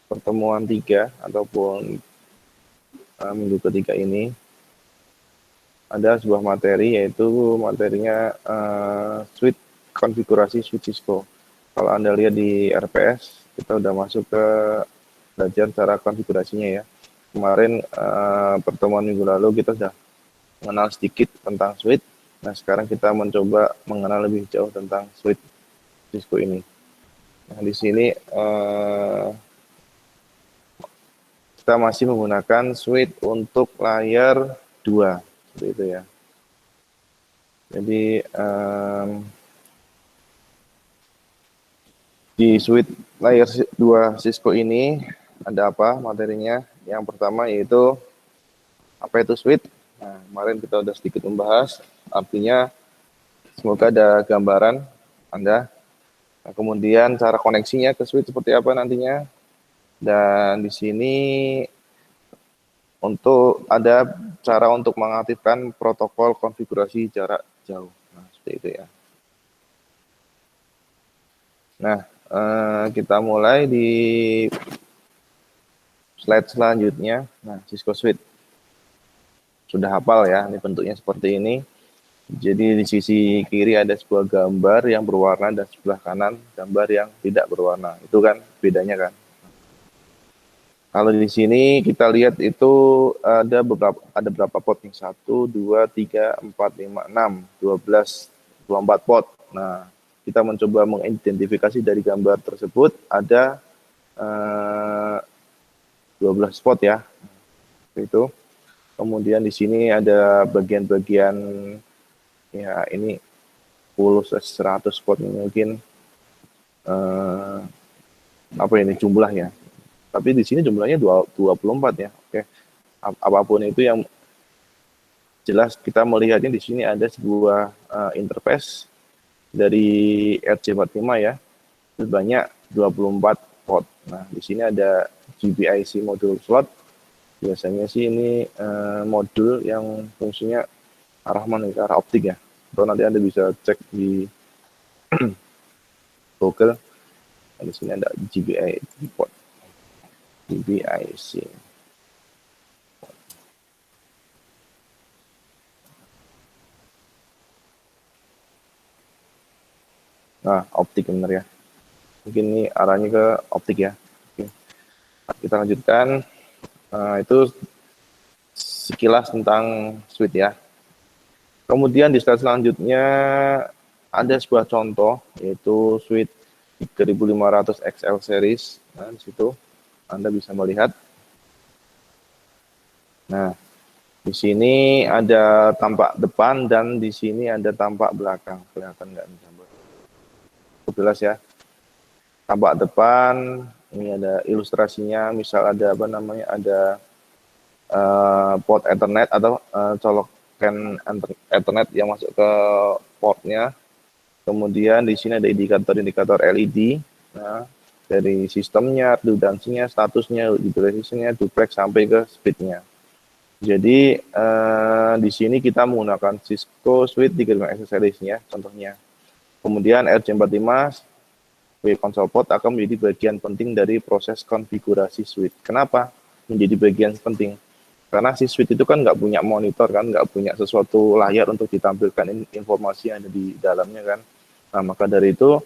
pertemuan 3 ataupun minggu ketiga ini ada sebuah materi, yaitu materinya switch konfigurasi switch Cisco. Kalau Anda lihat di RPS, kita udah masuk ke belajar cara konfigurasinya ya. Kemarin pertemuan minggu lalu kita sudah mengenal sedikit tentang switch. Nah, sekarang kita mencoba mengenal lebih jauh tentang switch Cisco ini. Nah, di sini kita masih menggunakan switch untuk layar 2, seperti itu ya. Jadi di switch layar 2 Cisco ini ada apa materinya? Yang pertama yaitu apa itu switch. Nah, kemarin kita udah sedikit membahas, artinya semoga ada gambaran Anda. Nah, kemudian cara koneksinya ke switch seperti apa nantinya. Dan di sini untuk ada cara untuk mengaktifkan protokol konfigurasi jarak jauh. Nah, seperti itu ya. Nah, kita mulai di slide selanjutnya. Nah, Cisco Switch. Sudah hafal ya, ini bentuknya seperti ini. Jadi di sisi kiri ada sebuah gambar yang berwarna dan sebelah kanan gambar yang tidak berwarna. Itu kan bedanya kan. Kalau di sini kita lihat itu ada berapa pot nih? 1, 2, 3, 4, 5, 6, 12, 24 pot. Nah, kita mencoba mengidentifikasi dari gambar tersebut ada 12 pot ya. Itu. Kemudian di sini ada bagian-bagian ya, ini 100 pot mungkin apa ini jumlahnya. Tapi di sini jumlahnya 24 ya. Oke. Apapun itu yang jelas kita melihatnya di sini ada sebuah interface dari RJ45 ya. Banyak 24 pot. Nah, di sini ada GPIC modul slot. Biasanya sih ini modul yang fungsinya arah mana? Ke arah optik ya. Atau nanti Anda bisa cek di Google. Nah, di sini ada GPIC pot. GPIC. Nah, optik benar ya. Mungkin ini arahnya ke optik ya. Oke. Kita lanjutkan. Itu sekilas tentang switch ya. Kemudian di slide selanjutnya ada sebuah contoh, yaitu switch 3500 XL series. Nah, di situ Anda bisa melihat. Nah, di sini ada tampak depan dan di sini ada tampak belakang. Kelihatan nggak nih gambar? Jelas ya. Tampak depan, ini ada ilustrasinya, misal ada apa namanya, ada port Ethernet atau colokan Ethernet yang masuk ke portnya. Kemudian di sini ada indikator-indikator LED. Nah, dari sistemnya, redundansinya, statusnya, utilization-nya, duplex sampai ke speed-nya. Jadi di sini kita menggunakan Cisco Switch 3500 series-nya contohnya. Kemudian RJ45 console port akan menjadi bagian penting dari proses konfigurasi switch. Kenapa menjadi bagian penting? Karena si switch itu kan nggak punya monitor kan, nggak punya sesuatu layar untuk ditampilkan informasi yang ada di dalamnya kan. Nah, maka dari itu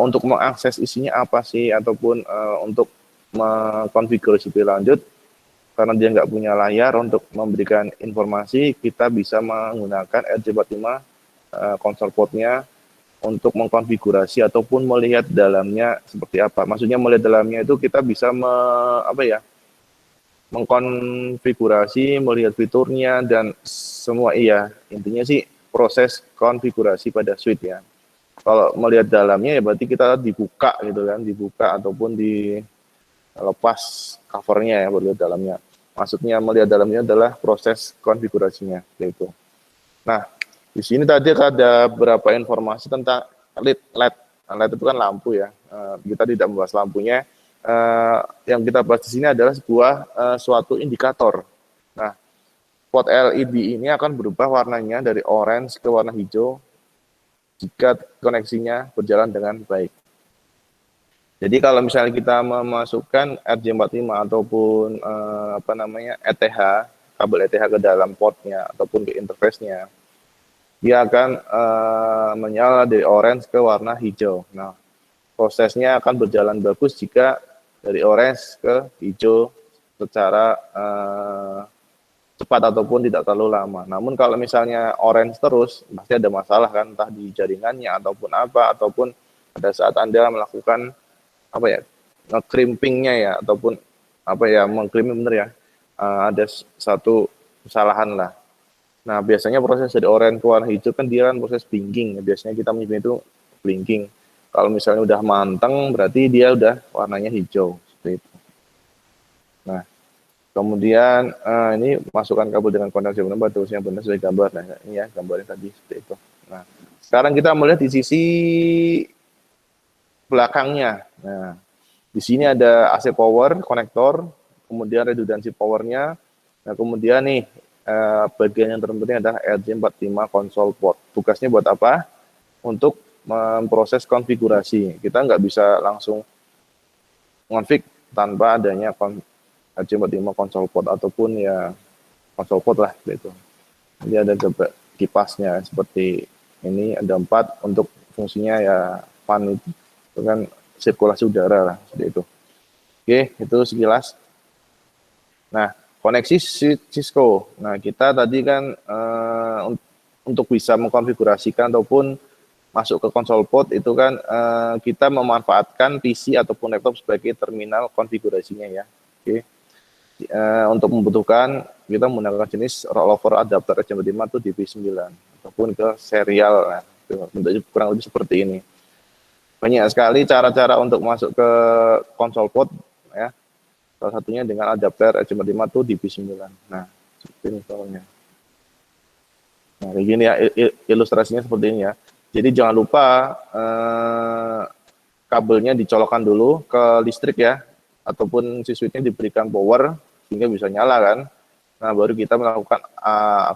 untuk mengakses isinya apa sih, ataupun untuk mengkonfigurasi lebih lanjut, karena dia nggak punya layar untuk memberikan informasi, kita bisa menggunakan RJ45 console port-nya untuk mengkonfigurasi ataupun melihat dalamnya seperti apa. Maksudnya melihat dalamnya itu kita bisa mengkonfigurasi, melihat fiturnya dan semua. Iya, intinya sih proses konfigurasi pada switch ya. Kalau melihat dalamnya ya berarti kita dibuka gitu kan, dibuka ataupun dilepas covernya ya, melihat dalamnya. Maksudnya melihat dalamnya adalah proses konfigurasinya gitu. Nah, di sini tadi ada beberapa informasi tentang LED. LED itu kan lampu ya. Kita tidak membahas lampunya. Yang kita bahas di sini adalah suatu indikator. Nah, pot LED ini akan berubah warnanya dari orange ke warna hijau jika koneksinya berjalan dengan baik. Jadi kalau misalnya kita memasukkan RJ45 ataupun ETH, kabel ETH ke dalam portnya ataupun ke interface-nya, dia akan menyala dari orange ke warna hijau. Nah, prosesnya akan berjalan bagus jika dari orange ke hijau secara cepat ataupun tidak terlalu lama. Namun kalau misalnya orange terus, pasti ada masalah kan, entah di jaringannya ataupun apa, ataupun pada saat Anda melakukan nge-crimpingnya ya, ataupun meng-crimping bener ya, ada satu kesalahan lah. Nah, biasanya proses dari orange ke warna hijau kan dia kan proses blinking. Biasanya kita menyebut itu blinking. Kalau misalnya udah matang, berarti dia udah warnanya hijau. Seperti itu. Nah, kemudian ini masukkan kabel dengan kondensi benar, terusnya benar sesuai gambar. Nah, ini ya gambarnya tadi seperti itu. Nah, sekarang kita melihat di sisi belakangnya. Nah, di sini ada AC power konektor, kemudian redundansi powernya. Nah, kemudian nih bagian yang terpenting adalah RJ45 console port. Tugasnya buat apa? Untuk memproses konfigurasi. Kita nggak bisa langsung konfig tanpa adanya RJ45 console port ataupun ya console port lah gitu. Jadi ada kipasnya seperti ini, ada 4 untuk fungsinya ya fan itu kan sirkulasi udara lah seperti itu. Oke, itu sekilas. Nah, koneksi Cisco. Nah, kita tadi kan untuk bisa mengkonfigurasikan ataupun masuk ke konsol port itu kan kita memanfaatkan PC ataupun laptop sebagai terminal konfigurasinya ya. Oke. Untuk membutuhkan kita menggunakan jenis rollover adapter RJ45 itu DP9 ataupun ke serial. Nah, bentuknya kurang lebih seperti ini. Banyak sekali cara-cara untuk masuk ke konsol port ya. Salah satunya dengan adapter RJ45 itu DP9. Nah, seperti ini soalnya. Nah, kayak gini ya ilustrasinya seperti ini ya. Jadi jangan lupa kabelnya dicolokkan dulu ke listrik ya, ataupun si switchnya diberikan power sehingga bisa nyala kan. Nah, baru kita melakukan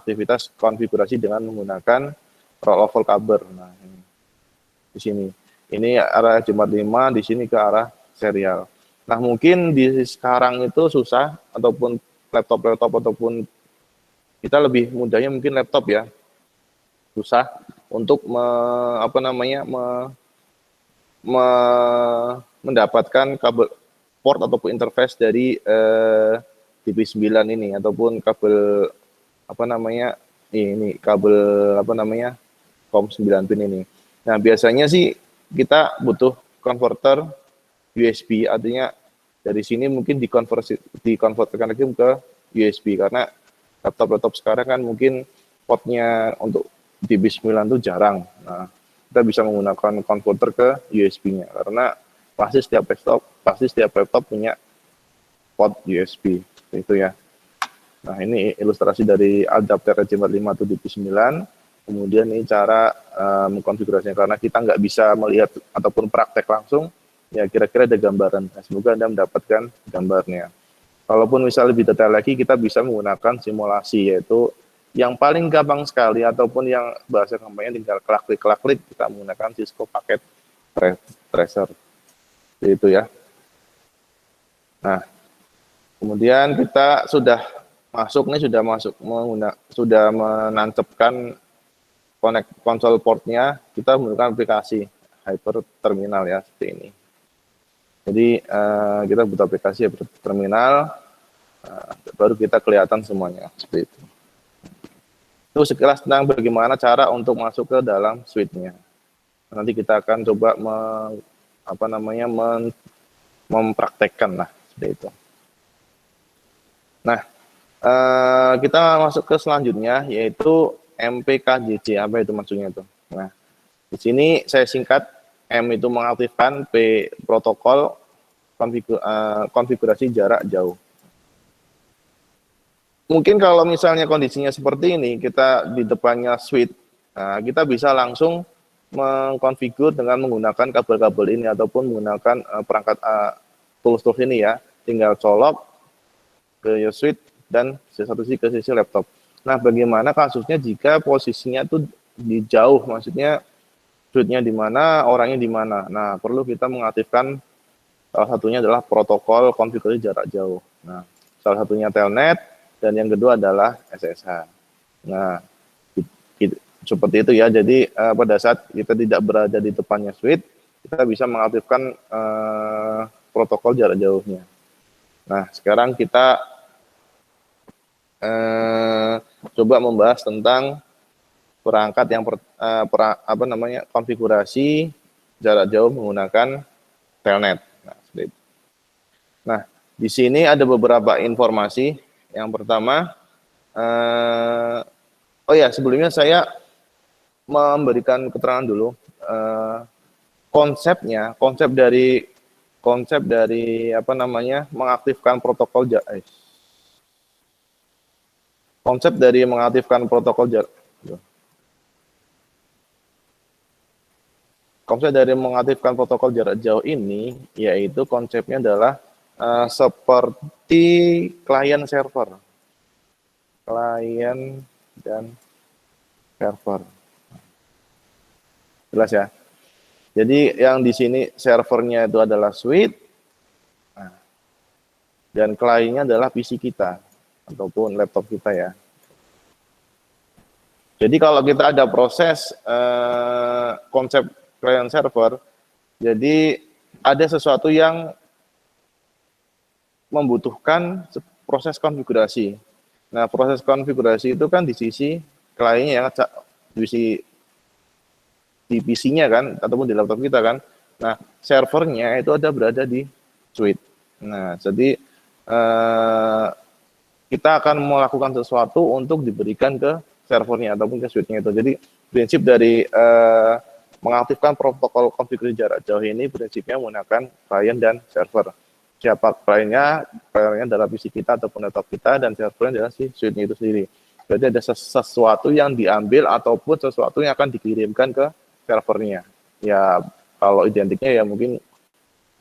aktivitas konfigurasi dengan menggunakan rollover kabel. Nah, ini. Di sini. Ini arah RJ45, di sini ke arah serial. Nah, mungkin di sekarang itu susah, ataupun laptop ataupun kita lebih mudahnya mungkin laptop ya. Susah untuk mendapatkan kabel port ataupun interface dari DP9 ini ataupun kabel ini kabel COM 9 pin ini. Nah, biasanya sih kita butuh konverter USB, artinya dari sini mungkin dikonvertikan lagi ke USB karena laptop sekarang kan mungkin portnya untuk DP9 itu jarang. Nah, kita bisa menggunakan konverter ke USB-nya karena pasti setiap laptop punya port USB itu ya. Nah, ini ilustrasi dari adapter RJ45 itu DP9. Kemudian ini cara mengkonfigurasinya karena kita nggak bisa melihat ataupun praktek langsung. Ya kira-kira ada gambaran. Nah, semoga Anda mendapatkan gambarnya. Kalaupun misalnya lebih detail lagi, kita bisa menggunakan simulasi, yaitu yang paling gampang sekali ataupun yang bahasa kampanye tinggal klik kita menggunakan Cisco paket tracer itu ya. Nah, kemudian kita sudah menancapkan konsol portnya, kita menggunakan aplikasi Hyper Terminal ya seperti ini. Jadi kita butuh aplikasi Hyper Terminal, baru kita kelihatan semuanya seperti itu. Itu sekilas tentang bagaimana cara untuk masuk ke dalam suite-nya. Nanti kita akan coba mempraktekkan lah seperti itu. Nah, kita masuk ke selanjutnya yaitu MPKJJ. Apa itu maksudnya itu? Nah, di sini saya singkat, M itu mengaktifkan, P protokol konfigurasi jarak jauh. Mungkin kalau misalnya kondisinya seperti ini, kita di depannya switch, nah, kita bisa langsung mengkonfigur dengan menggunakan kabel-kabel ini ataupun menggunakan perangkat tools ini ya. Tinggal colok ke switch dan satu sisi ke sisi laptop. Nah, bagaimana kasusnya jika posisinya itu di jauh, maksudnya switch-nya di mana, orangnya di mana. Nah, perlu kita mengaktifkan Salah satunya adalah protokol konfigurasi jarak jauh. Nah, salah satunya telnet dan yang kedua adalah SSH. Nah, seperti itu ya. Jadi pada saat kita tidak berada di depannya switch, kita bisa mengaktifkan protokol jarak jauhnya. Nah, sekarang kita coba membahas tentang perangkat yang konfigurasi jarak jauh menggunakan telnet. Nah, seperti itu. Nah, di sini ada beberapa informasi. Yang pertama, oh ya, sebelumnya saya memberikan keterangan dulu. Konsep dari mengaktifkan protokol jarak jauh ini, yaitu konsepnya adalah seperti klien dan server. Jelas ya? Jadi yang di sini servernya itu adalah switch, dan kliennya adalah PC kita ataupun laptop kita ya. Jadi kalau kita ada proses konsep client server, jadi ada sesuatu yang membutuhkan proses konfigurasi. Nah, proses konfigurasi itu kan di sisi kliennya ya, di PC-nya kan, ataupun di laptop kita kan. Nah, servernya itu berada di switch. Nah, jadi kita akan melakukan sesuatu untuk diberikan ke servernya ataupun ke switch-nya itu. Jadi prinsip dari mengaktifkan protokol konfigurasi jarak jauh ini prinsipnya menggunakan klien dan server. Siapa kliennya? Kliennya adalah PC kita ataupun laptop kita, dan servernya adalah si switch-nya itu sendiri. Jadi ada sesuatu yang diambil ataupun sesuatu yang akan dikirimkan ke servernya. Ya, kalau identiknya ya mungkin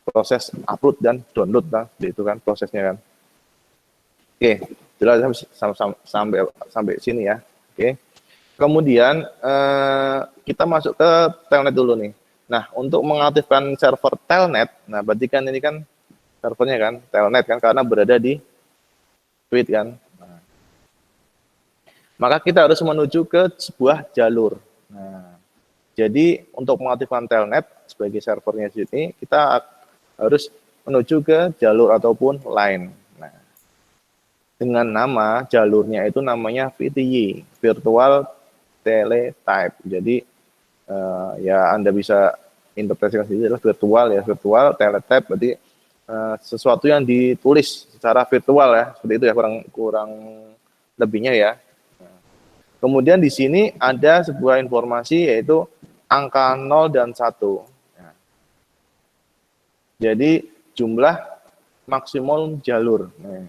proses upload dan download lah, itu kan prosesnya kan. Oke, jelas sampai sini ya. Oke. Kemudian kita masuk ke telnet dulu nih. Nah, untuk mengaktifkan server telnet, nah berarti kan ini kan servernya kan telnet kan, karena berada di switch kan. Nah, maka kita harus menuju ke sebuah jalur. Nah, jadi untuk mengaktifkan telnet sebagai servernya sini, kita harus menuju ke jalur ataupun line. Nah, dengan nama jalurnya itu namanya VTY, Virtual Teletype. Jadi ya Anda bisa interpretasikan sendiri adalah virtual teletype, berarti sesuatu yang ditulis secara virtual ya, seperti itu ya, kurang lebihnya ya. Kemudian di sini ada sebuah informasi yaitu angka 0 dan 1. Nah, jadi jumlah maksimum jalur. Nah,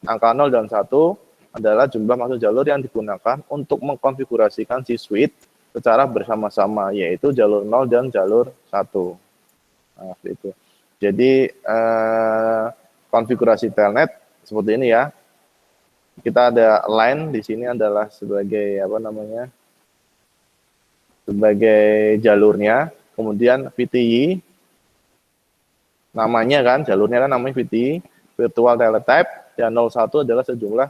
angka 0 dan 1 adalah jumlah maksimum jalur yang digunakan untuk mengkonfigurasikan si switch secara bersama-sama, yaitu jalur 0 dan jalur 1. Nah, itu. Jadi konfigurasi telnet seperti ini ya. Kita ada line di sini adalah sebagai sebagai jalurnya, kemudian VTY namanya kan, jalurnya kan namanya VTY, Virtual Teletype, dan 01 adalah sejumlah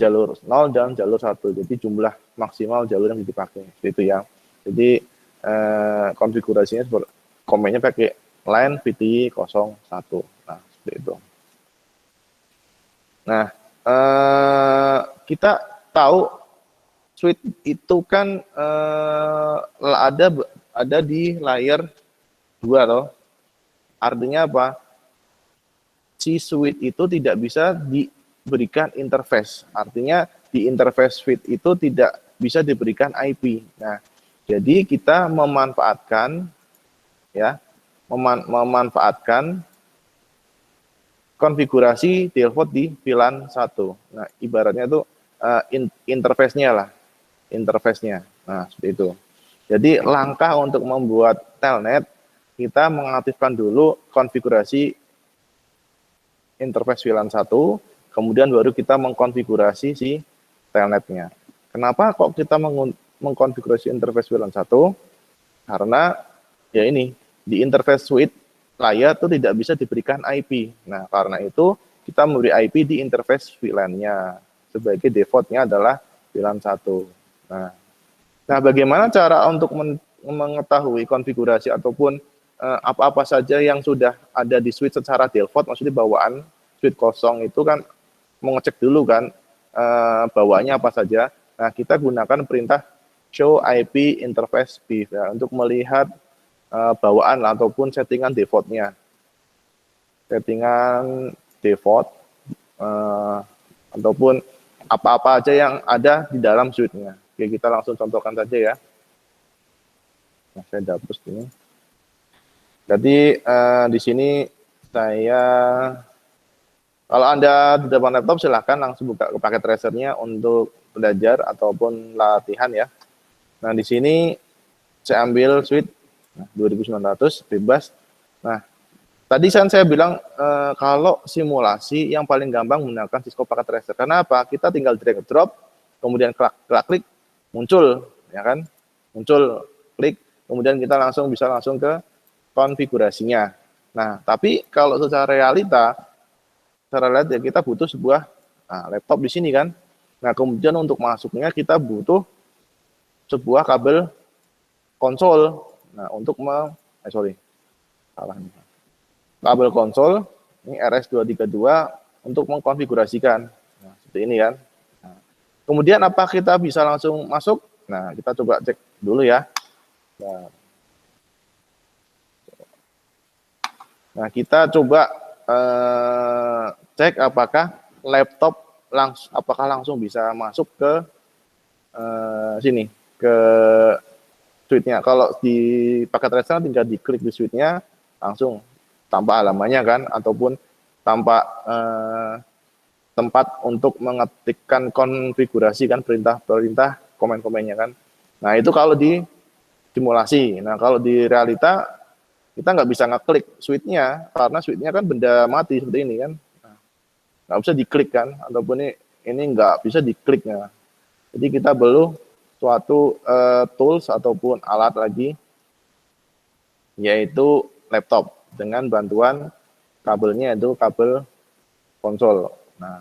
jalur 0 dan jalur 1, jadi jumlah maksimal jalur yang dipakai, itu ya. Jadi konfigurasinya komennya pakai line VTY 01. Nah, seperti itu. Nah, kita tahu switch itu kan ada di layer 2 loh. Artinya apa? Si switch itu tidak bisa diberikan interface. Artinya di interface switch itu tidak bisa diberikan IP. Nah, jadi kita memanfaatkan konfigurasi default di VLAN 1. Nah, ibaratnya itu interface-nya lah. Nah, seperti itu. Jadi langkah untuk membuat telnet, kita mengaktifkan dulu konfigurasi interface VLAN 1, kemudian baru kita mengkonfigurasi si telnetnya. Kenapa kok kita mengkonfigurasi interface VLAN 1? Karena ya ini, di interface switch layar itu tidak bisa diberikan IP. Nah, karena itu kita memberi IP di interface VLAN-nya. Sebagai default-nya adalah VLAN 1. Nah, bagaimana cara untuk mengetahui konfigurasi ataupun apa-apa saja yang sudah ada di switch secara default, maksudnya bawaan switch kosong itu kan mengecek dulu kan bawaannya apa saja. Nah, kita gunakan perintah show IP interface beef ya, untuk melihat bawaan ataupun settingan default-nya. Settingan default ataupun apa-apa aja yang ada di dalam switch-nya. Oke, kita langsung contohkan saja ya. Nah, saya dapus ini. Jadi di sini saya, kalau Anda di depan laptop silahkan langsung buka paket tracernya untuk belajar ataupun latihan ya. Nah, di sini saya ambil switch 2900 bebas. Nah, tadi kan saya bilang kalau simulasi yang paling gampang menggunakan Cisco paket tracer. Karena apa? Kita tinggal drag and drop, kemudian klik, muncul, ya kan? Muncul, klik, kemudian kita bisa langsung ke konfigurasinya. Nah, tapi kalau secara realita ya kita butuh sebuah laptop di sini kan. Nah, kemudian untuk masuknya kita butuh sebuah kabel konsol. Nah, untuk kabel konsol ini RS232 untuk mengkonfigurasikan. Nah, seperti ini kan. Nah, kemudian apa kita bisa langsung masuk? Nah, kita coba cek dulu ya. Nah, kita coba cek apakah laptop langsung bisa masuk ke sini, ke switch-nya. Kalau di paket tracer tinggal diklik di switch-nya, langsung tampak halamannya kan, ataupun tampak tempat untuk mengetikkan konfigurasi kan, perintah komen-komennya kan. Nah, itu kalau di simulasi. Nah, kalau di realita kita nggak bisa ngeklik switch-nya, karena switch-nya kan benda mati seperti ini kan. Nah, nggak bisa diklik kan, ataupun ini nggak bisa dikliknya. Jadi kita perlu suatu tools ataupun alat lagi, yaitu laptop dengan bantuan kabelnya itu kabel konsol. Nah,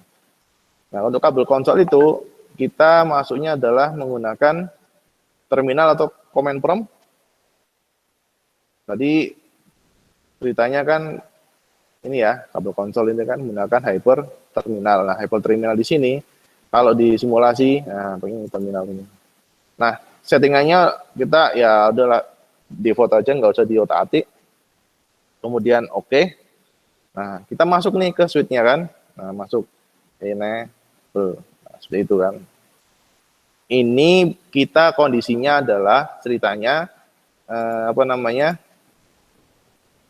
untuk kabel konsol itu kita masuknya adalah menggunakan terminal atau command prompt. Tadi ceritanya kan ini ya, kabel konsol ini kan menggunakan hyper terminal. Nah, hyper terminal di sini kalau di simulasi, nah ini terminal ini. Nah, settingannya kita ya udahlah default aja, nggak usah diotak-atik. Kemudian oke. Nah, kita masuk nih ke switch-nya kan. Nah, masuk ini, nah, seperti itu kan. Ini kita kondisinya adalah ceritanya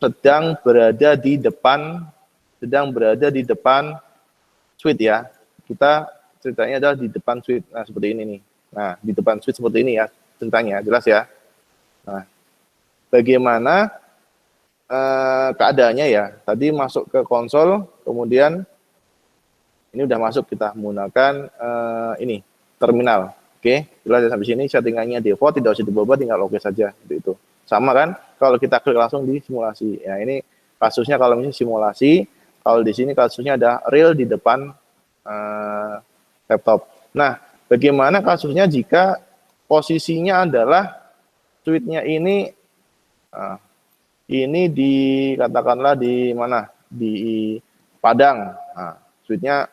sedang berada di depan switch ya. Kita ceritanya adalah di depan switch. Nah, seperti ini nih. Nah, di depan switch seperti ini ya ceritanya, jelas ya. Nah, bagaimana keadaannya ya? Tadi masuk ke konsol, kemudian ini udah masuk, kita menggunakan ini terminal. Oke, jelas sampai sini settingannya default, tidak usah diubah, tinggal oke saja seperti itu. Sama kan? Kalau kita klik langsung di simulasi. Ya, ini kasusnya kalau misalnya simulasi, kalau di sini kasusnya ada real di depan laptop. Nah, bagaimana kasusnya jika posisinya adalah switch-nya ini katakanlah di mana? Di Padang. Nah, switch-nya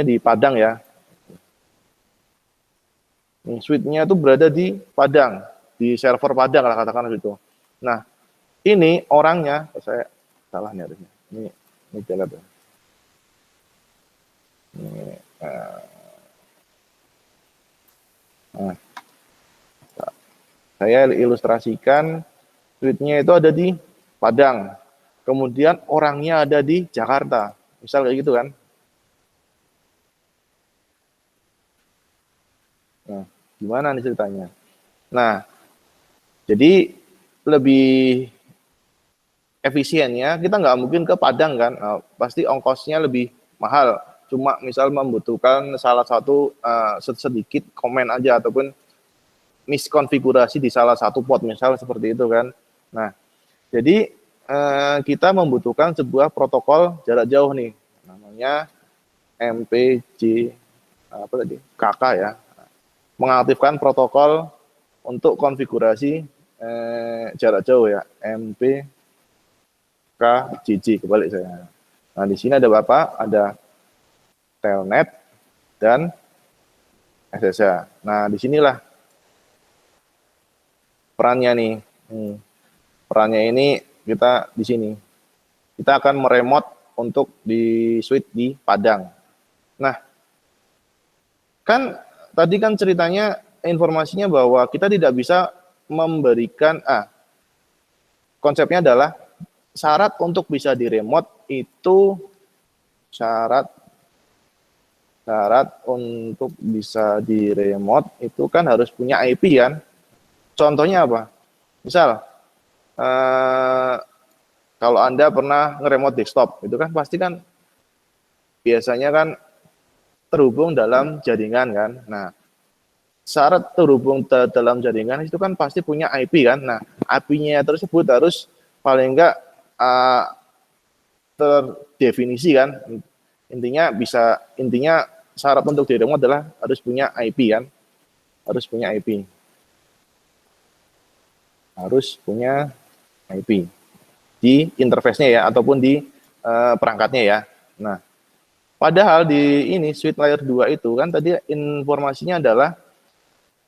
di Padang ya. Switch-nya itu berada di Padang, di server Padang lah katakan gitu. Nah, ini orangnya, saya salah nih harusnya. Ini jalan ya. Saya ilustrasikan switch-nya itu ada di Padang, kemudian orangnya ada di Jakarta, misal kayak gitu kan. Nah, gimana nih ceritanya? Nah, jadi lebih efisiennya kita nggak mungkin ke Padang kan, pasti ongkosnya lebih mahal. Cuma misal membutuhkan salah satu sedikit komen aja ataupun miskonfigurasi di salah satu port misal seperti itu kan. Nah, jadi kita membutuhkan sebuah protokol jarak jauh nih, namanya MPJ apa tadi? KK ya. Mengaktifkan protokol untuk konfigurasi jarak jauh ya, MPKJJ, kebalik saya. Nah, di sini ada Bapak, ada Telnet dan SSH. Nah, disinilah perannya nih. Perannya ini kita di sini. Kita akan meremote untuk di switch di Padang. Nah, kan tadi kan ceritanya informasinya bahwa kita tidak bisa memberikan konsepnya adalah syarat untuk bisa di remote itu syarat untuk bisa di remote itu kan harus punya IP kan. Contohnya apa? Misal kalau Anda pernah nge-remote desktop, itu kan pasti kan biasanya kan terhubung dalam jaringan kan. Nah, syarat terhubung dalam jaringan itu kan pasti punya IP kan. Nah, IP-nya tersebut harus paling enggak terdefinisi kan. Intinya syarat untuk di remote adalah harus punya IP kan. Harus punya IP. Harus punya IP di interface-nya ya, ataupun di perangkatnya ya. Nah, padahal di ini switch layer 2 itu kan tadi informasinya adalah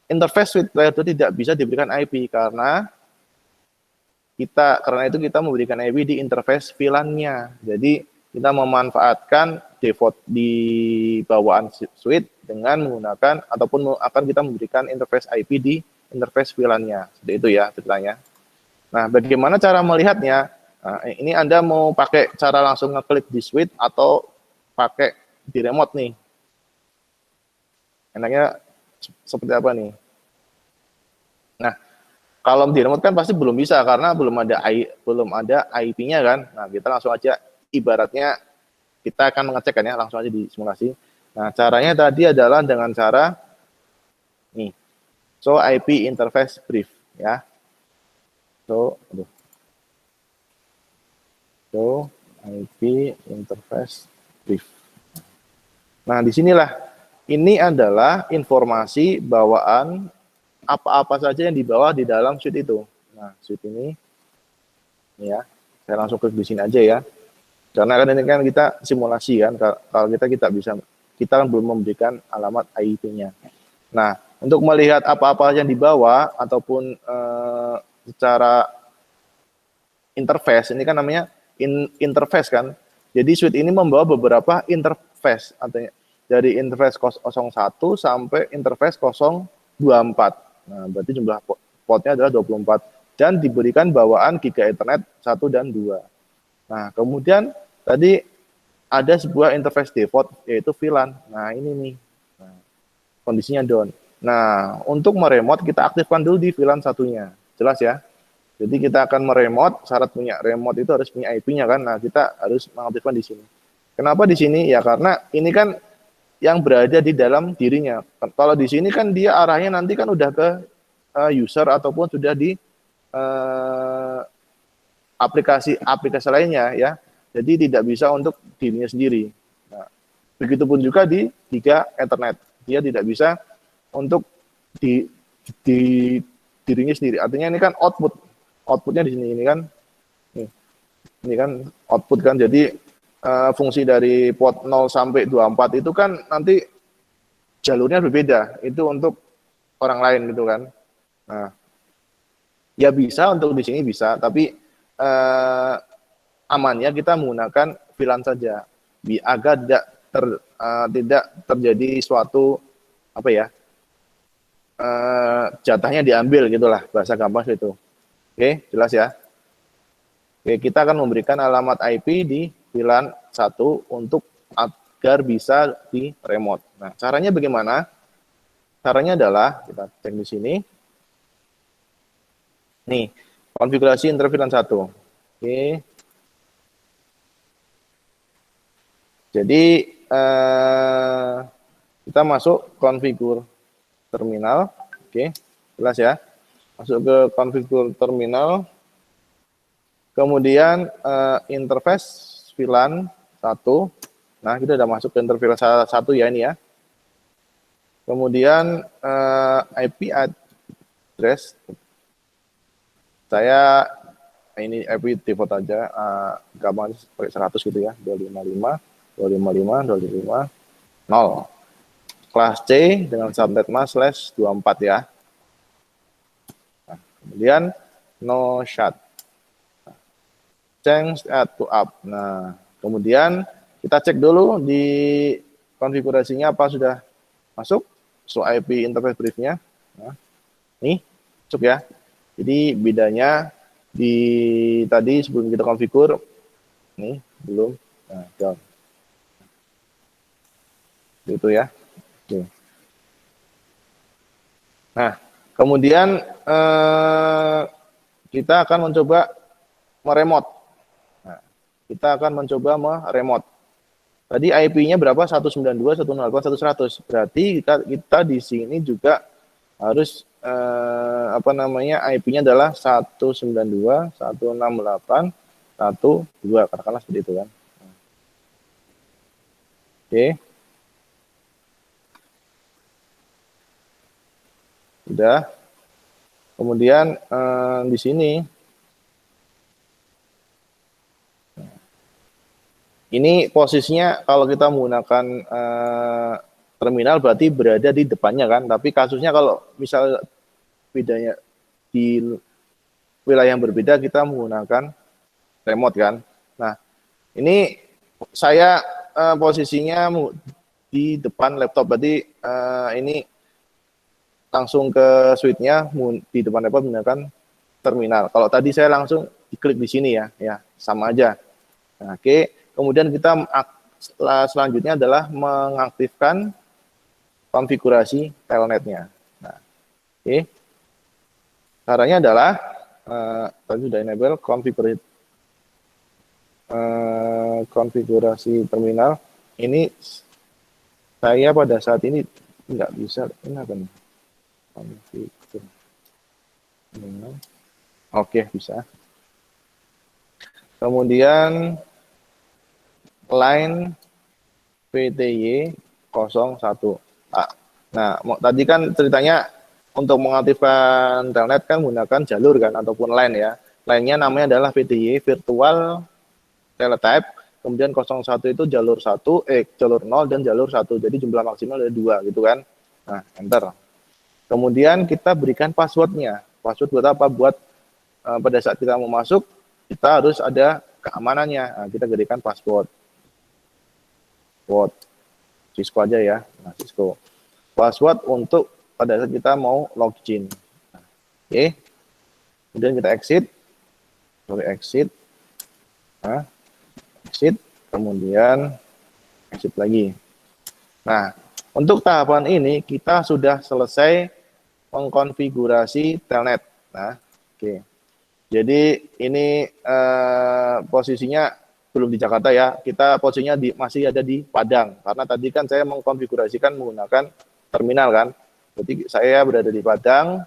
interface switch layer 2 tidak bisa diberikan IP karena itu kita memberikan IP di interface VLAN-nya. Jadi kita memanfaatkan default di bawaan switch dengan menggunakan ataupun akan kita memberikan interface IP di interface VLAN-nya. Seperti itu ya ceritanya. Nah, bagaimana cara melihatnya? Nah, ini Anda mau pakai cara langsung ngeklik di switch atau pakai di remote nih? Enaknya seperti apa nih? Nah, kalau di remote kan pasti belum bisa karena belum ada IP-nya kan. Nah, kita langsung aja ibaratnya kita akan mengecek kan ya, langsung aja di simulasi. Nah, caranya tadi adalah dengan cara nih. So IP interface brief ya. So IP interface brief. Nah, disinilah ini adalah informasi bawaan apa-apa saja yang dibawa di dalam suite itu. Nah, suite ini ya, saya langsung klik di sini aja ya. Karena kan ini kan kita simulasi kan, kalau kita belum memberikan alamat IP-nya. Nah, untuk melihat apa-apa yang dibawa ataupun secara interface, ini kan namanya interface kan. Jadi suite ini membawa beberapa interface, artinya dari interface 01 sampai interface 024. Nah, berarti jumlah portnya adalah 24 dan diberikan bawaan Giga Ethernet 1 dan 2. Nah, kemudian tadi ada sebuah interface default yaitu VLAN. Nah, ini nih. Nah, kondisinya down. Nah, untuk meremote kita aktifkan dulu di VLAN satunya. Jelas ya? Jadi kita akan meremote, syarat punya remote itu harus punya IP-nya kan. Nah, kita harus mengaktifkan di sini. Kenapa di sini? Ya karena ini kan yang berada di dalam dirinya. Kalau di sini kan dia arahnya nanti kan udah ke user ataupun sudah di aplikasi lainnya ya. Jadi tidak bisa untuk dirinya sendiri. Nah, begitupun juga di Giga Ethernet. Dia tidak bisa untuk di dirinya sendiri. Artinya ini kan outputnya di sini, ini kan output kan. Jadi fungsi dari port 0 sampai 24 itu kan nanti jalurnya berbeda. Itu untuk orang lain gitu kan. Nah, ya bisa untuk di sini bisa, tapi amannya kita menggunakan VLAN saja, agar tidak terjadi suatu apa ya, jatahnya diambil gitulah, bahasa gampang itu. Oke, jelas ya. Oke, kita akan memberikan alamat IP di VLAN 1 untuk agar bisa di remote. Nah, caranya bagaimana? Caranya adalah kita cek di sini. Nih, konfigurasi inter VLAN 1. Oke. Jadi kita masuk konfigur terminal. Oke, jelas ya. Masuk ke konfigur terminal. Kemudian interface VLAN 1. Nah, kita udah masuk ke interface 1 ya ini ya. Kemudian IP address saya ini IP default aja, gampang pakai 100 gitu ya, 255, 255, 255, 0. Kelas C dengan subnet mas /24 ya. Nah, kemudian no shut. Change add to up. Nah, kemudian kita cek dulu di konfigurasinya apa sudah masuk. So IP interface briefnya. Nah, nih masuk ya. Jadi bedanya di tadi sebelum kita konfigur, nih belum. Nah, down. Gitu ya. Oke. Nah, kemudian kita akan mencoba meremote. Nah, kita akan mencoba meremote. Tadi IP-nya berapa? 192.168.100. Berarti kita di sini juga harus apa namanya? IP-nya adalah 192.168.1.2, katakanlah seperti itu kan. Oke. Sudah. Kemudian di sini ini posisinya kalau kita menggunakan terminal berarti berada di depannya kan, tapi kasusnya kalau misal bedanya di wilayah yang berbeda kita menggunakan remote kan. Nah, ini saya posisinya di depan laptop, berarti ini langsung ke switch-nya di depan laptop menggunakan terminal. Kalau tadi saya langsung diklik di sini ya sama aja. Nah, oke. Kemudian kita selanjutnya adalah mengaktifkan konfigurasi telnetnya. Nah, oke. Caranya adalah tadi sudah enable konfigurasi terminal. Ini saya pada saat ini nggak bisa. Ini apa nih? Oke, bisa. Kemudian line PTY 01. Nah, tadi kan ceritanya untuk mengaktifkan telnet kan menggunakan jalur kan ataupun line ya. Line-nya namanya adalah VTY, virtual teletype. Kemudian 01 itu jalur 1, jalur 0 dan jalur 1. Jadi jumlah maksimal ada 2 gitu kan. Nah, enter. Kemudian kita berikan passwordnya. Password buat apa? Buat pada saat kita mau masuk, kita harus ada keamanannya. Nah, kita berikan password. Cisco aja ya. Nah, Cisco. Password untuk pada saat kita mau login. Nah, oke. Kemudian kita exit. Exit. Nah, exit. Kemudian exit lagi. Nah, untuk tahapan ini kita sudah selesai mengkonfigurasi telnet. Nah, oke. Jadi ini posisinya belum di Jakarta ya, kita posisinya masih ada di Padang, karena tadi kan saya mengkonfigurasikan menggunakan terminal kan, jadi saya berada di Padang,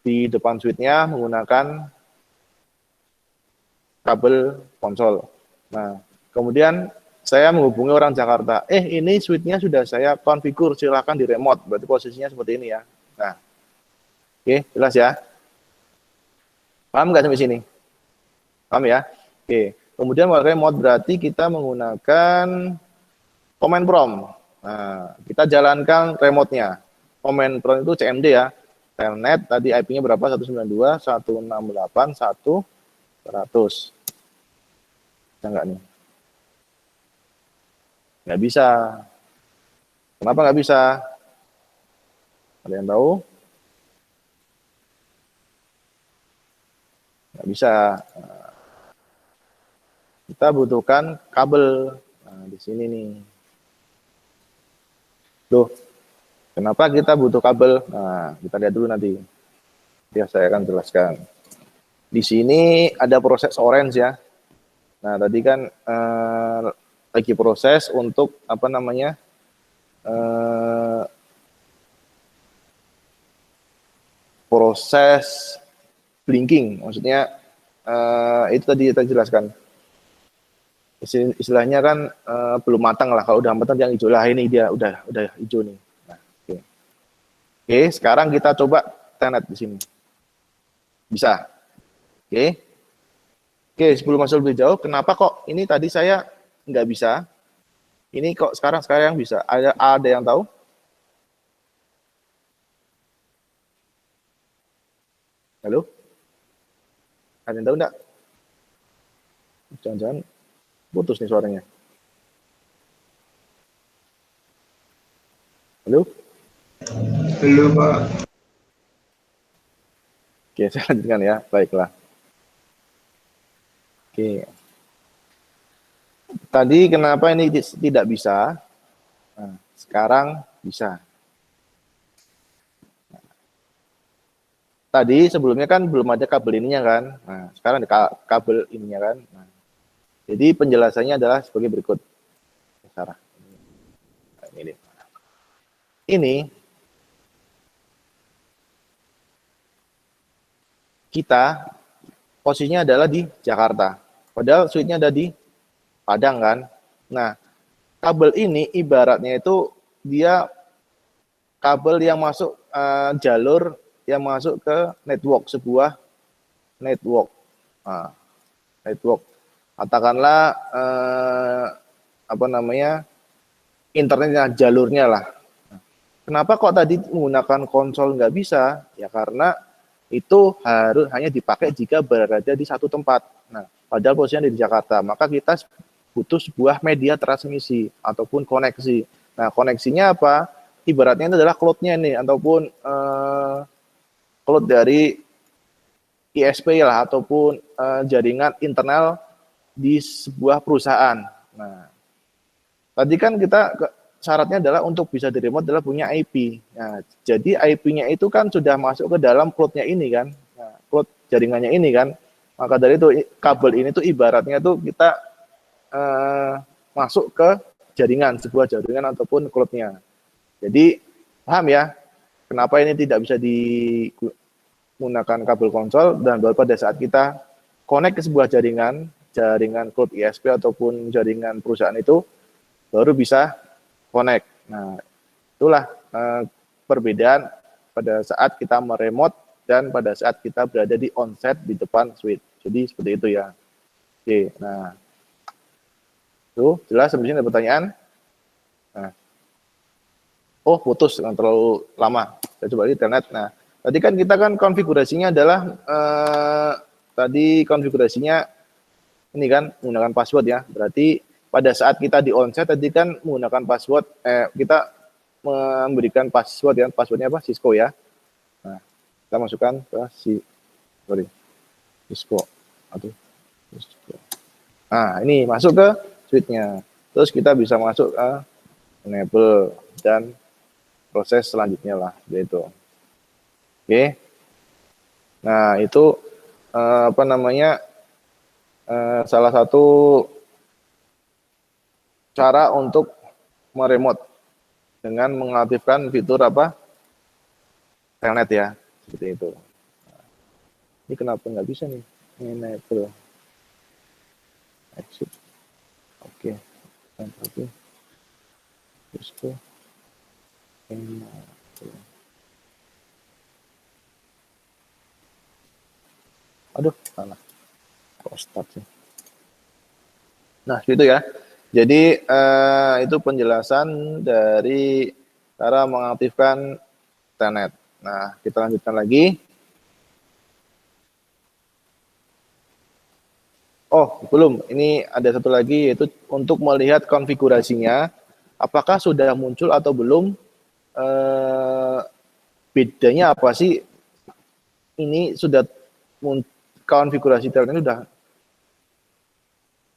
di depan switch-nya menggunakan kabel konsol. Nah, kemudian saya menghubungi orang Jakarta, ini switch-nya sudah saya konfigur, silakan di remote, berarti posisinya seperti ini ya. Nah, oke, jelas ya. Paham nggak sampai sini? Paham ya? Oke. Kemudian remote berarti kita menggunakan command prompt. Nah, kita jalankan remote-nya. Command prompt itu CMD ya. Telnet tadi IP-nya berapa? 192.168.100. Bisa nggak nih? Nggak bisa. Kenapa nggak bisa? Ada yang tahu? Nggak bisa. Nah, kita butuhkan kabel. Nah, di sini nih. Tuh, kenapa kita butuh kabel? Nah, kita lihat dulu nanti. Ya, saya akan jelaskan. Di sini ada proses orange ya. Nah, tadi kan lagi proses untuk apa namanya? Proses blinking, maksudnya itu tadi kita jelaskan. Istilahnya kan belum matang lah. Kalau udah matang yang hijau lah, ini dia udah hijau nih. Nah, oke, sekarang kita coba telnet di sini. Bisa. Oke, sebelum masuk lebih jauh, kenapa kok ini tadi saya nggak bisa? Ini kok sekarang bisa? Ada yang tahu? Halo? Ada yang tahu nggak? Jangan-jangan putus nih suaranya. Halo? Halo Pak. Oke, saya lanjutkan ya. Baiklah. Oke. Tadi kenapa ini tidak bisa? Nah, sekarang bisa. Tadi sebelumnya kan belum ada kabel ininya kan. Nah, sekarang ada kabel ininya kan. Nah, jadi penjelasannya adalah sebagai berikut. Sarah. Ini kita posisinya adalah di Jakarta. Padahal switch-nya ada di Padang kan. Nah, kabel ini ibaratnya itu dia kabel yang masuk jalur yang masuk ke network, sebuah network. Nah, network. Katakanlah internetnya, jalurnya lah. Kenapa kok tadi menggunakan konsol nggak bisa? Ya karena itu harus hanya dipakai jika berada di satu tempat. Nah, padahal posisinya di Jakarta, maka kita butuh sebuah media transmisi ataupun koneksi. Nah, koneksinya apa? Ibaratnya itu adalah cloud-nya nih, ataupun cloud dari ISP lah, ataupun jaringan internal di sebuah perusahaan. Nah, tadi kan kita syaratnya adalah untuk bisa di remote adalah punya IP. Nah, jadi IP-nya itu kan sudah masuk ke dalam cloud-nya ini kan. Nah, cloud jaringannya ini kan. Maka dari itu kabel ini tuh ibaratnya tuh kita masuk ke jaringan, sebuah jaringan ataupun cloud-nya. Jadi paham ya kenapa ini tidak bisa digunakan kabel konsol, dan baru pada saat kita connect ke sebuah jaringan cloud ISP ataupun jaringan perusahaan itu baru bisa connect. Nah, itulah perbedaan pada saat kita meremote dan pada saat kita berada di onset di depan switch. Jadi seperti itu ya. Oke, nah. Tuh, jelas sampai sini ada pertanyaan? Nah. Oh, putus, yang terlalu lama. Saya coba di internet. Nah, tadi kan kita kan konfigurasinya adalah tadi konfigurasinya ini kan menggunakan password ya. Berarti pada saat kita di onset tadi kan menggunakan password, kita memberikan password ya, passwordnya apa? Cisco ya. Nah, kita masukkan ke Cisco. Nah, ini masuk ke switch-nya. Terus kita bisa masuk ke enable dan proses selanjutnya lah, gitu. Oke. Nah, itu salah satu cara untuk meremote dengan mengaktifkan fitur telnet ya, seperti itu. Ini kenapa nggak bisa nih? Enable. Exit. Oke. Cisco. Aduh, salah. Kok start sih? Nah, gitu ya. Jadi itu penjelasan dari cara mengaktifkan telnet. Nah, kita lanjutkan lagi. Oh, belum. Ini ada satu lagi, yaitu untuk melihat konfigurasinya, apakah sudah muncul atau belum, bedanya apa sih? Ini sudah konfigurasi telnet ini sudah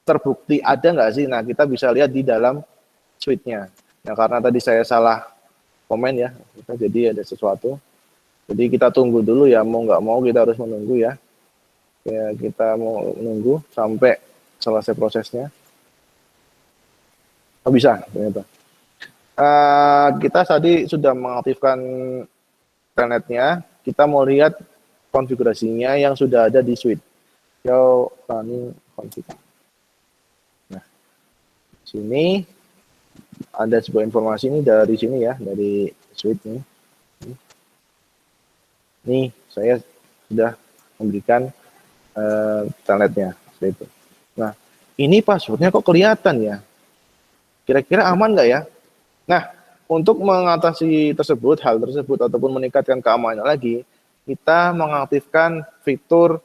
terbukti ada nggak sih? Nah, kita bisa lihat di dalam switch-nya. Nah, karena tadi saya salah komen ya, jadi ada sesuatu. Jadi kita tunggu dulu ya, mau nggak mau kita harus menunggu ya. Ya, kita mau menunggu sampai selesai prosesnya. Oh, bisa, ternyata. Kita tadi sudah mengaktifkan telnetnya, kita mau lihat konfigurasinya yang sudah ada di switch. show running config. Nah, sini ada sebuah informasi ini dari sini ya, dari suite ini. Nih, saya sudah memberikan telnetnya, seperti itu. Nah, ini passwordnya kok kelihatan ya? Kira-kira aman nggak ya? Nah, untuk mengatasi hal tersebut ataupun meningkatkan keamanan lagi, kita mengaktifkan fitur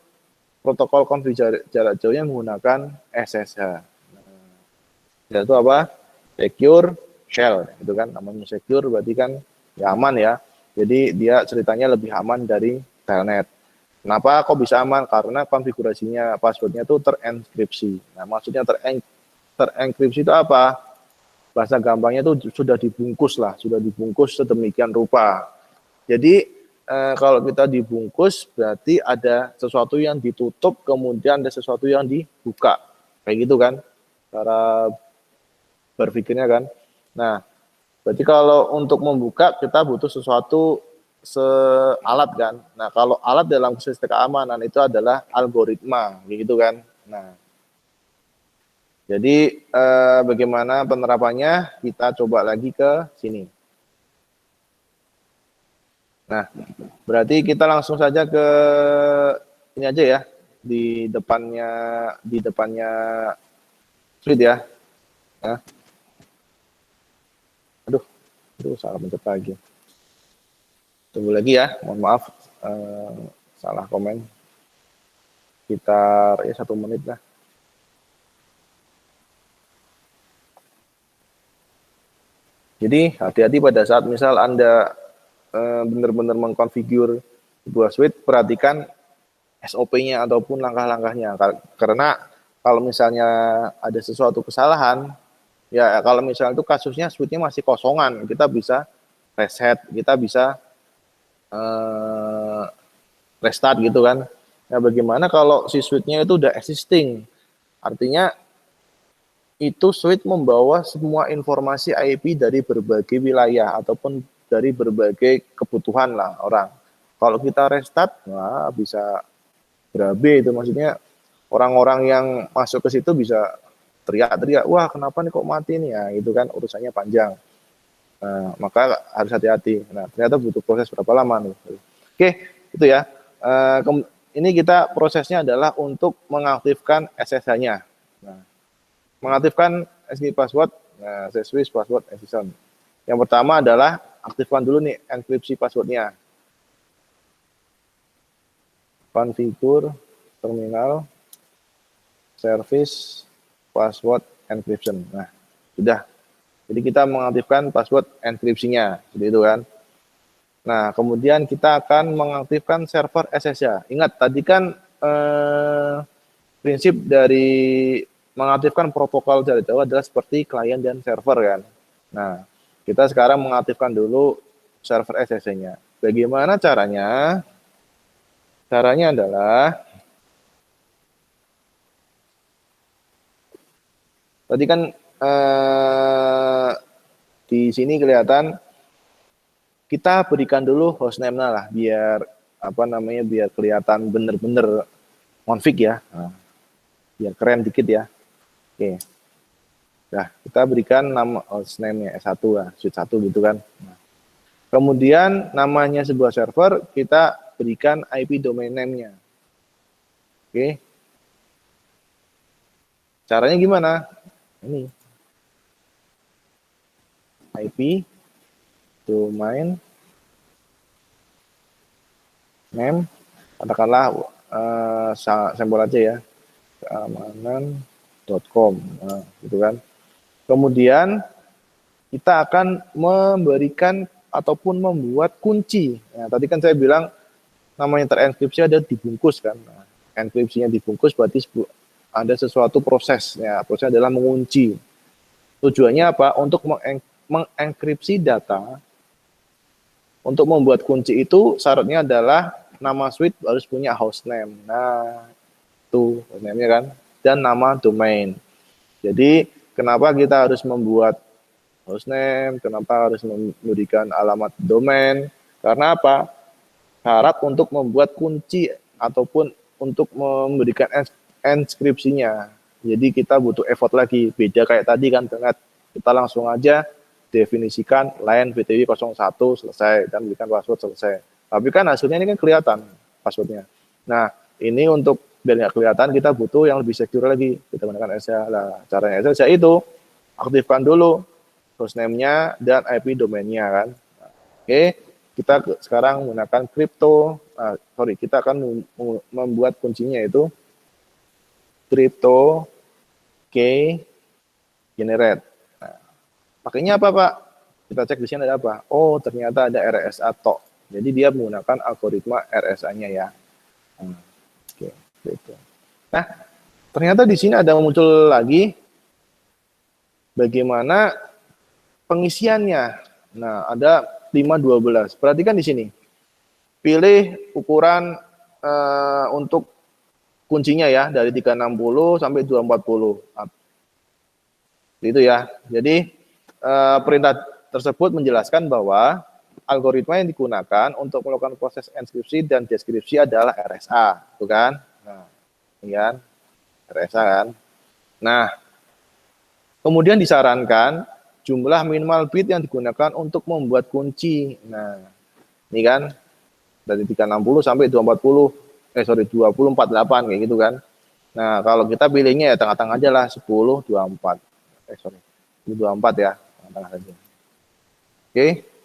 protokol konfig jarak jauh yang menggunakan SSH. Yaitu apa? Secure shell, itu kan namanya secure berarti kan ya aman ya. Jadi dia ceritanya lebih aman dari telnet. Kenapa kok bisa aman? Karena konfigurasinya passwordnya itu terenkripsi. Nah, maksudnya terenkripsi itu apa? Bahasa gampangnya itu sudah dibungkus sedemikian rupa. Jadi kalau kita dibungkus berarti ada sesuatu yang ditutup, kemudian ada sesuatu yang dibuka. Kayak gitu kan cara berpikirnya kan. Nah, berarti kalau untuk membuka kita butuh sesuatu alat kan. Nah, kalau alat dalam sistem keamanan itu adalah algoritma, gitu kan. Nah, jadi bagaimana penerapannya? Kita coba lagi ke sini. Nah, berarti kita langsung saja ke ini aja ya, di depannya suite ya. Nah. Aduh, salah pencet lagi. Tunggu lagi ya, mohon maaf, salah komen. Sekitar ya 1 menit lah. Jadi hati-hati pada saat misal Anda benar-benar mengkonfigur sebuah suite, perhatikan SOP-nya ataupun langkah-langkahnya. Karena kalau misalnya ada sesuatu kesalahan, ya kalau misalnya itu kasusnya suite-nya masih kosongan, kita bisa reset, kita bisa restart gitu kan. Nah, bagaimana kalau si suite-nya itu udah existing? Artinya itu suite membawa semua informasi IP dari berbagai wilayah ataupun dari berbagai kebutuhan lah orang. Kalau kita restart, wah bisa berabe itu, maksudnya orang-orang yang masuk ke situ bisa teriak-teriak, wah kenapa nih kok mati nih ya, itu kan urusannya panjang. Nah, maka harus hati-hati. Nah, ternyata butuh proses berapa lama nih. Oke, itu ya. Ini kita prosesnya adalah untuk mengaktifkan SSH-nya. Nah, mengaktifkan SSH password, nah, SSH password extension. Yang pertama adalah aktifkan dulu nih enkripsi passwordnya. Konfigur terminal service password encryption. Nah, sudah. Jadi kita mengaktifkan password enkripsinya, seperti itu kan. Nah, kemudian kita akan mengaktifkan server SSH. Ingat, tadi kan prinsip dari mengaktifkan protokol jarak jauh adalah seperti klien dan server kan. Nah, kita sekarang mengaktifkan dulu server SSH-nya. Bagaimana caranya? Caranya adalah tadi kan di sini kelihatan kita berikan dulu hostname-nya lah biar biar kelihatan bener-bener config ya. Nah, biar keren dikit ya. Oke. Nah, kita berikan nama hostname-nya S1 lah, suite 1 gitu kan. Nah, kemudian namanya sebuah server kita berikan IP domain name-nya. Oke. Caranya gimana? Ini IP domain name, katakanlah sampel aja ya, keamanan.com, nah, gitu kan. Kemudian kita akan memberikan ataupun membuat kunci. Nah, tadi kan saya bilang namanya terenkripsi ada dibungkus kan. Nah, enkripsinya dibungkus berarti ada sesuatu proses. Ya, prosesnya adalah mengunci. Tujuannya apa? Untuk mengenkripsi data. Untuk membuat kunci itu syaratnya adalah nama suite harus punya hostname. Nah, itu hostname-nya kan. Dan nama domain. Jadi, kenapa kita harus membuat hostname? Kenapa harus memberikan alamat domain? Karena apa? Syarat untuk membuat kunci ataupun untuk memberikan enskripsinya. Jadi kita butuh effort lagi. Beda kayak tadi kan, telnet. Kita langsung aja definisikan line VTW 01 selesai dan berikan password selesai. Tapi kan hasilnya ini kan kelihatan passwordnya. Nah, ini untuk biar nggak kelihatan kita butuh yang lebih secure lagi. Kita menggunakan SSH. Nah, caranya SSH itu aktifkan dulu hostname-nya dan IP domainnya kan. Nah, oke, kita sekarang menggunakan crypto. Kita akan membuat kuncinya itu crypto key generate. Nah, pakainya apa Pak? Kita cek di sini ada apa? Oh, ternyata ada RSA TOC. Jadi dia menggunakan algoritma RSA-nya ya. Oke, gitu. Nah, ternyata di sini ada muncul lagi bagaimana pengisiannya. Nah, ada 512. Perhatikan di sini. Pilih ukuran untuk kuncinya ya, dari 360 sampai 240. Itu ya. Jadi perintah tersebut menjelaskan bahwa algoritma yang digunakan untuk melakukan proses enskripsi dan deskripsi adalah RSA, bukan? Nah, ini kan RSA kan. Nah, kemudian disarankan jumlah minimal bit yang digunakan untuk membuat kunci. Nah, ini kan dari 360 sampai 2048 kayak gitu kan. Nah, kalau kita pilihnya ya tengah-tengah aja lah 1024. 24 ya, tengah-tengah saja. Oke.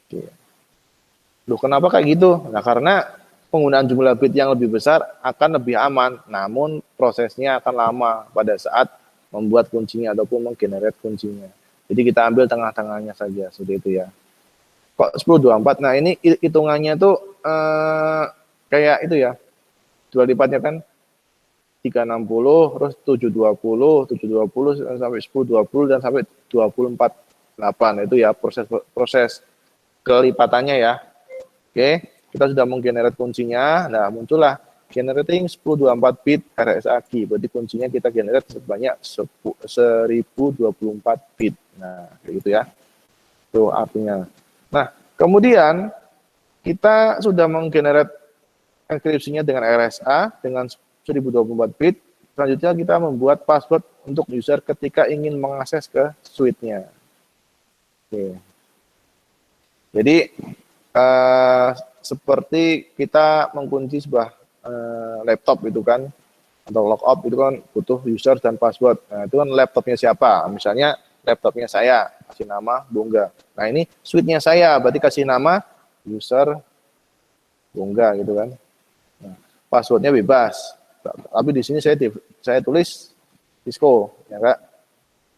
Oke. Loh, kenapa kayak gitu? Nah, karena penggunaan jumlah bit yang lebih besar akan lebih aman, namun prosesnya akan lama pada saat membuat kuncinya ataupun menggenerate kuncinya. Jadi kita ambil tengah-tengahnya saja, seperti itu ya. Kok 1024? Nah, ini hitungannya tuh kayak itu ya. Dua lipatnya kan 360, terus 720 sampai 1020 dan sampai 248. Itu ya proses kelipatannya ya. Oke, kita sudah menggenerate kuncinya. Nah, muncullah generating 1024 bit RSA key. Berarti kuncinya kita generate sebanyak 1024 bit. Nah, kayak gitu ya. Itu artinya. Nah, kemudian kita sudah menggenerate enkripsinya dengan RSA dengan 1024 bit. Selanjutnya kita membuat password untuk user ketika ingin mengakses ke suite-nya. Oke. Jadi seperti kita mengunci sebuah laptop itu kan, atau logout itu kan butuh user dan password. Nah, itu kan laptopnya siapa? Misalnya laptopnya saya, kasih nama Bungga. Nah, ini suite-nya saya, berarti kasih nama user Bungga gitu kan. Nah, passwordnya bebas. Tapi di sini saya tulis Cisco, ya Kak.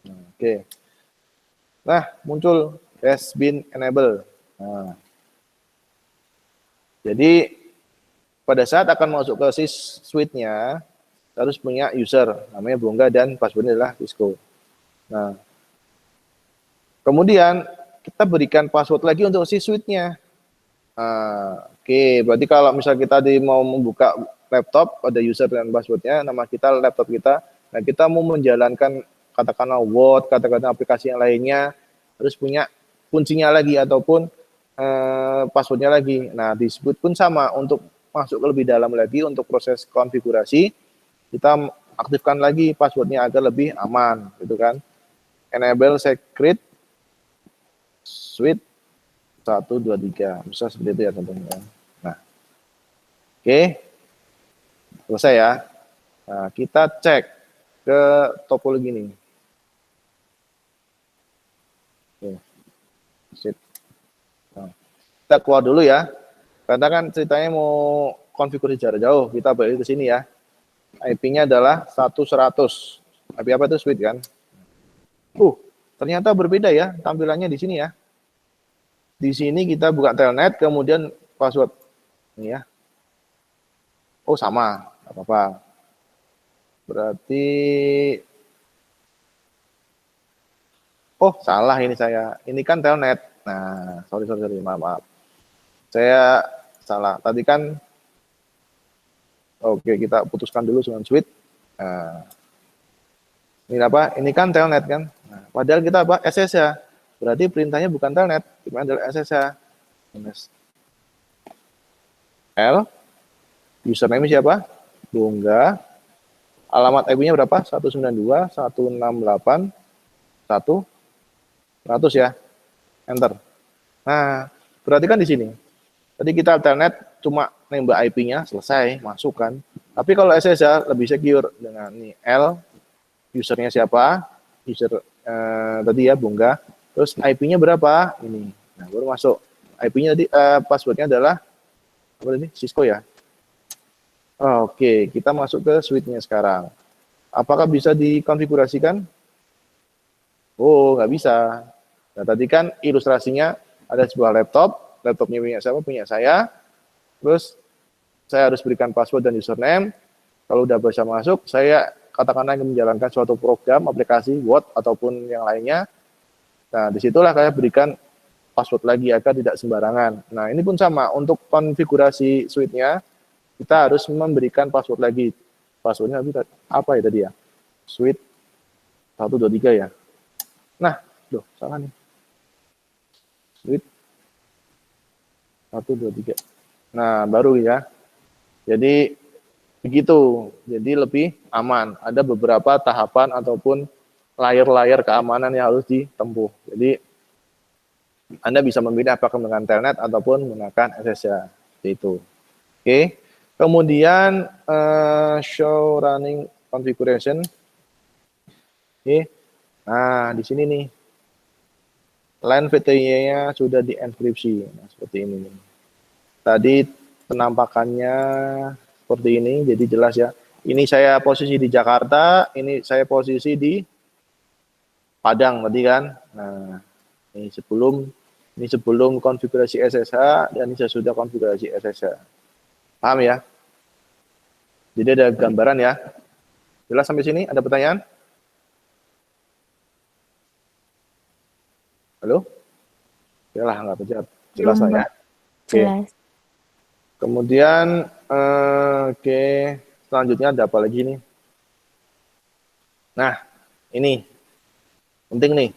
Nah, oke. Nah, muncul has been enabled. Nah, jadi pada saat akan masuk ke suite-nya harus punya user namanya Bungga dan passwordnya adalah Cisco. Nah, kemudian kita berikan password lagi untuk si suite-nya. Nah, oke, berarti kalau misal kita mau membuka laptop, ada user dan passwordnya, nama kita, laptop kita, nah kita mau menjalankan katakanlah Word, katakanlah aplikasi yang lainnya, harus punya kuncinya lagi ataupun passwordnya lagi. Nah, disebut pun sama, untuk masuk ke lebih dalam lagi untuk proses konfigurasi, kita aktifkan lagi passwordnya agar lebih aman, gitu kan. Enable secret suite 1, 2, 3. Bisa seperti itu ya tentunya. Nah, oke. Selesai ya. Nah, kita cek ke topologi ini. Oke. Sip. Nah, kita keluar dulu ya. Karena kan ceritanya mau konfigurasi jarak jauh. Kita balik ke sini ya. IP-nya adalah 1.100. IP apa itu suite kan? Ternyata berbeda ya tampilannya di sini ya. Di sini kita buka telnet, kemudian password. Ini ya. Oh, sama. Nggak apa-apa. Berarti... Oh, salah ini saya. Ini kan telnet. Nah, sorry. Maaf. Saya salah. Tadi kan... Oke, kita putuskan dulu dengan suite. Nah, ini apa? Ini kan telnet kan? Nah, padahal kita apa? SSH. Berarti perintahnya bukan telnet, cuma adalah SSH. L Username siapa? Bungga. Alamat IP-nya berapa? 192.168.100 ya. Enter. Nah, berarti kan di sini. Tadi kita telnet cuma nembak IP-nya, selesai, masukkan. Tapi kalau SSH lebih secure dengan ini L, usernya siapa, user tadi ya Bungga, terus IP-nya berapa, ini. Nah, baru masuk. IP-nya tadi, password-nya adalah, apa tadi, Cisco ya. Oke, kita masuk ke suite-nya sekarang. Apakah bisa dikonfigurasikan? Oh, nggak bisa. Nah, tadi kan ilustrasinya ada sebuah laptop, laptopnya punya siapa? Punya saya. Terus saya harus berikan password dan username. Kalau udah bisa masuk, saya katakanlah ingin menjalankan suatu program, aplikasi, Word, ataupun yang lainnya. Nah, disitulah saya berikan password lagi agar tidak sembarangan. Nah, ini pun sama. Untuk konfigurasi suite-nya, kita harus memberikan password lagi. Passwordnya apa ya tadi ya? Suite 123 ya. Nah, loh, salah nih. Suite 123. Nah, baru ya. Jadi begitu. Jadi lebih aman. Ada beberapa tahapan ataupun layer-layer keamanan yang harus ditempuh. Jadi Anda bisa memilih apakah menggunakan telnet ataupun menggunakan SSH. Seperti itu. Oke. Kemudian show running configuration. Oke. Nah, di sini nih. Line VTY-nya sudah dienkripsi. Nah, seperti ini. Tadi penampakannya seperti ini, jadi jelas ya. Ini saya posisi di Jakarta, ini saya posisi di Padang tadi kan. Nah, ini sebelum konfigurasi SSH dan ini sudah konfigurasi SSH. Paham ya? Jadi ada gambaran ya. Jelas sampai sini? Ada pertanyaan? Halo? Yalah, nggak terjawab. Jelas lah ya. Jelas. Kemudian, oke, selanjutnya ada apa lagi nih? Nah, ini penting nih.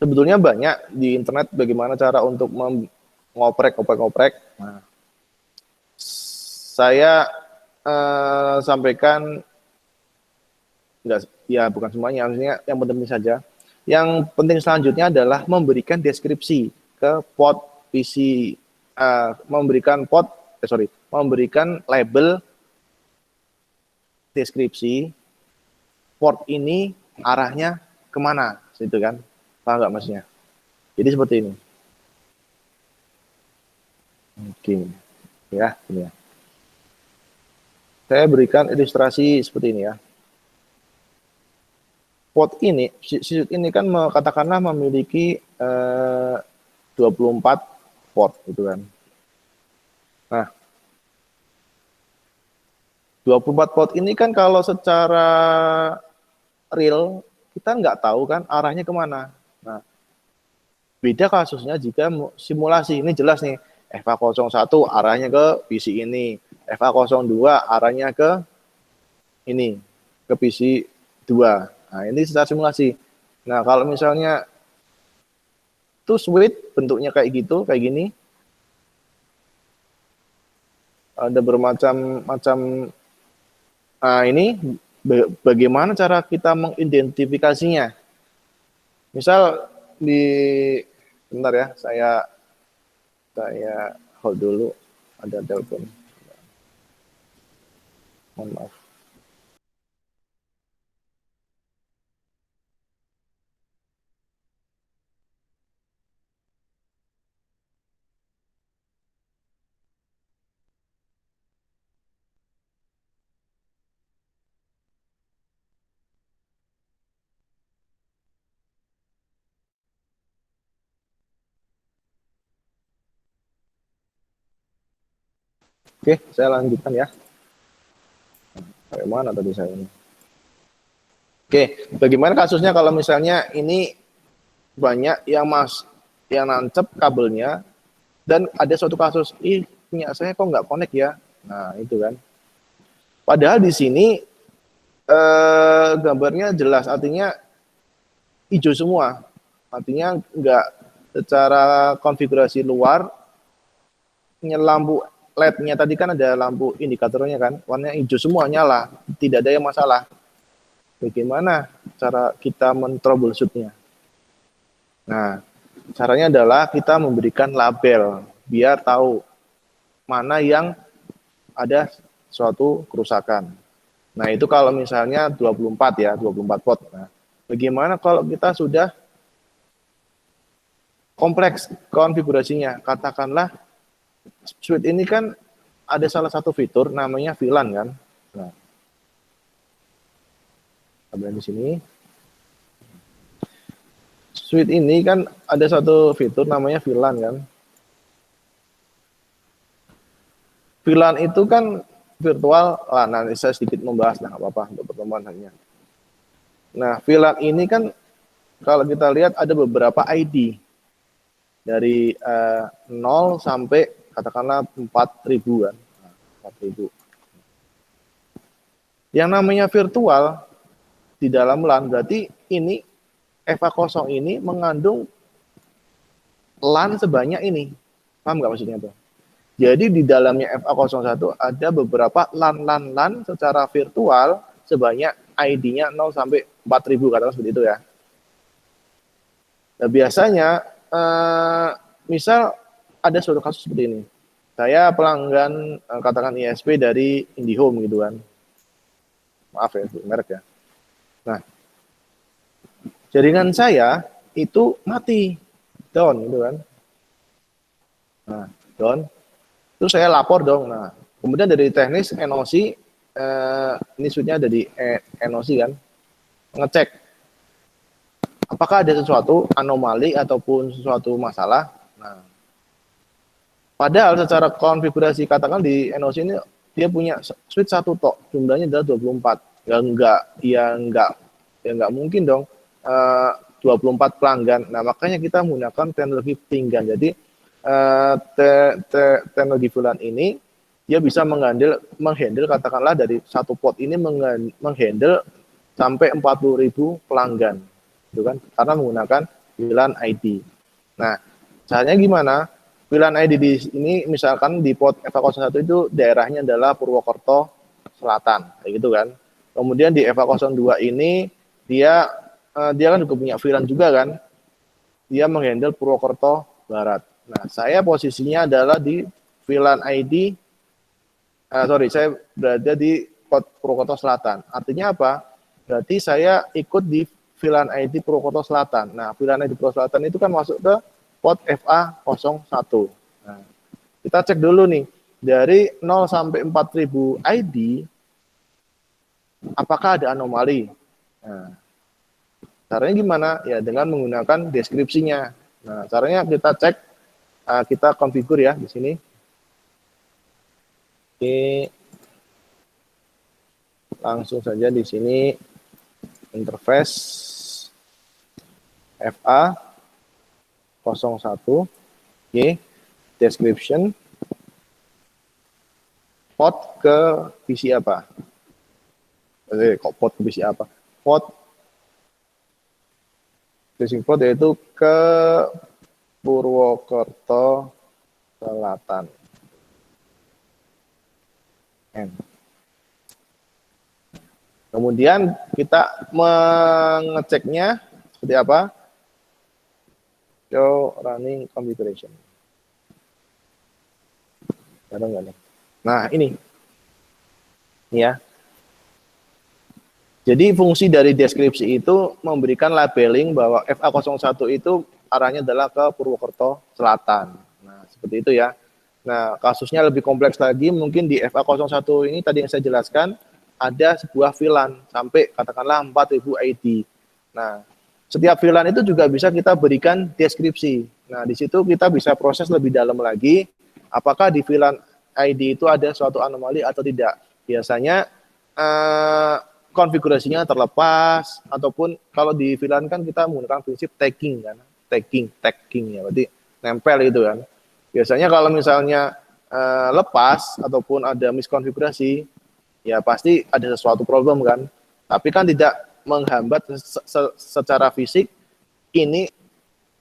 Sebetulnya banyak di internet bagaimana cara untuk ngoprek. Nah, saya sampaikan, enggak, ya bukan semuanya, maksudnya yang penting saja. Yang penting selanjutnya adalah memberikan deskripsi ke port PC, memberikan label deskripsi port ini arahnya kemana, gitu kan? Paham nggak maksudnya? Jadi seperti ini. Oke, ya, ini ya. Saya berikan ilustrasi seperti ini ya. Port ini, suite ini kan katakanlah memiliki 24 port gitu kan. Nah, 24 port ini kan kalau secara real kita nggak tahu kan arahnya kemana. Nah, beda kasusnya jika simulasi. Ini jelas nih, FA01 arahnya ke PC ini, FA02 arahnya ke ini, ke PC 2. Nah, ini secara simulasi. Nah, kalau misalnya itu suite bentuknya kayak gitu, kayak gini. Ada bermacam-macam. Nah, ini bagaimana cara kita mengidentifikasinya? Misal bentar ya, saya hold dulu, ada telepon. Mohon maaf. Oke, saya lanjutkan ya. Bagaimana tadi saya ini? Oke, bagaimana kasusnya kalau misalnya ini banyak yang nancep kabelnya dan ada suatu kasus, punya saya kok nggak connect ya? Nah, itu kan. Padahal di sini gambarnya jelas, artinya hijau semua. Artinya nggak secara konfigurasi luar lampu LED-nya tadi kan ada lampu indikatornya kan, warna hijau semua nyala, tidak ada yang masalah. Bagaimana cara kita men-troubleshoot-nya? Nah, caranya adalah kita memberikan label biar tahu mana yang ada suatu kerusakan. Nah, itu kalau misalnya 24 ya, 24 pot. Nah, bagaimana kalau kita sudah kompleks konfigurasinya? Katakanlah switch ini kan ada salah satu fitur namanya VLAN kan. Nah, di sini. Switch ini kan ada satu fitur namanya VLAN kan. VLAN itu kan virtual, nah saya sedikit membahas, nah apa-apa untuk pertemuan hanya. Nah, VLAN ini kan kalau kita lihat ada beberapa ID dari 0 sampai katakanlah 4000 kan. Nah, 4000. Yang namanya virtual di dalam LAN berarti ini FA0 ini mengandung LAN sebanyak ini. Paham nggak maksudnya itu? Jadi di dalamnya FA01 ada beberapa LAN secara virtual sebanyak ID-nya 0 sampai 4000 katakan seperti itu ya. Nah, biasanya misal ada suatu kasus seperti ini. Saya pelanggan katakan ISP dari IndiHome gitu kan. Maaf ya, merek ya. Nah, jaringan saya itu mati, down gitu kan. Nah, down. Terus saya lapor dong. Nah, kemudian dari teknis NOC, ini switch-nya ada di NOC kan, ngecek apakah ada sesuatu anomali ataupun sesuatu masalah. Nah, padahal secara konfigurasi katakan di NOC ini dia punya switch satu tok, jumlahnya adalah 24. Ya enggak mungkin dong 24 pelanggan. Nah, makanya kita menggunakan teknologi pinggan. Jadi teknologi VLAN ini dia bisa menghandle katakanlah dari satu pot ini menghandle sampai 40.000 pelanggan, gitu kan? Karena menggunakan VLAN ID. Nah, caranya gimana? VLAN ID di ini misalkan di pot FA01 itu daerahnya adalah Purwokerto Selatan, kayak gitu kan? Kemudian di FA02 ini dia kan juga punya VLAN juga kan? Dia menghandle Purwokerto Barat. Nah, saya posisinya adalah di VLAN ID, saya berada di pot Purwokerto Selatan. Artinya apa? Berarti saya ikut di VLAN ID Purwokerto Selatan. Nah, VLAN ID Purwokerto Selatan itu kan masuk ke pot FA01. Nah, kita cek dulu nih, dari 0 sampai 4000 ID, apakah ada anomali? Nah, caranya gimana? Ya, dengan menggunakan deskripsinya. Nah, caranya kita cek, kita konfigur ya di sini. Oke. Langsung saja di sini interface FA01. Oke. Description. Port ke PC apa? Kok port ke PC apa? Port tracing port yaitu ke Purwokerto Selatan. Kemudian kita mengeceknya seperti apa? Show running configuration. Nah, ini ya. Jadi fungsi dari deskripsi itu memberikan labeling bahwa FA01 itu arahnya adalah ke Purwokerto Selatan. Nah, seperti itu ya. Nah, kasusnya lebih kompleks lagi, mungkin di FA01 ini tadi yang saya jelaskan, ada sebuah VLAN sampai katakanlah 4000 ID. Nah, setiap VLAN itu juga bisa kita berikan deskripsi. Nah, di situ kita bisa proses lebih dalam lagi, apakah di VLAN ID itu ada suatu anomali atau tidak. Biasanya konfigurasinya terlepas, ataupun kalau di VLAN kan kita menggunakan prinsip tagging kan, tagging ya, berarti nempel itu kan. Biasanya kalau misalnya lepas ataupun ada miskonfigurasi, ya pasti ada sesuatu problem kan. Tapi kan tidak menghambat secara fisik, ini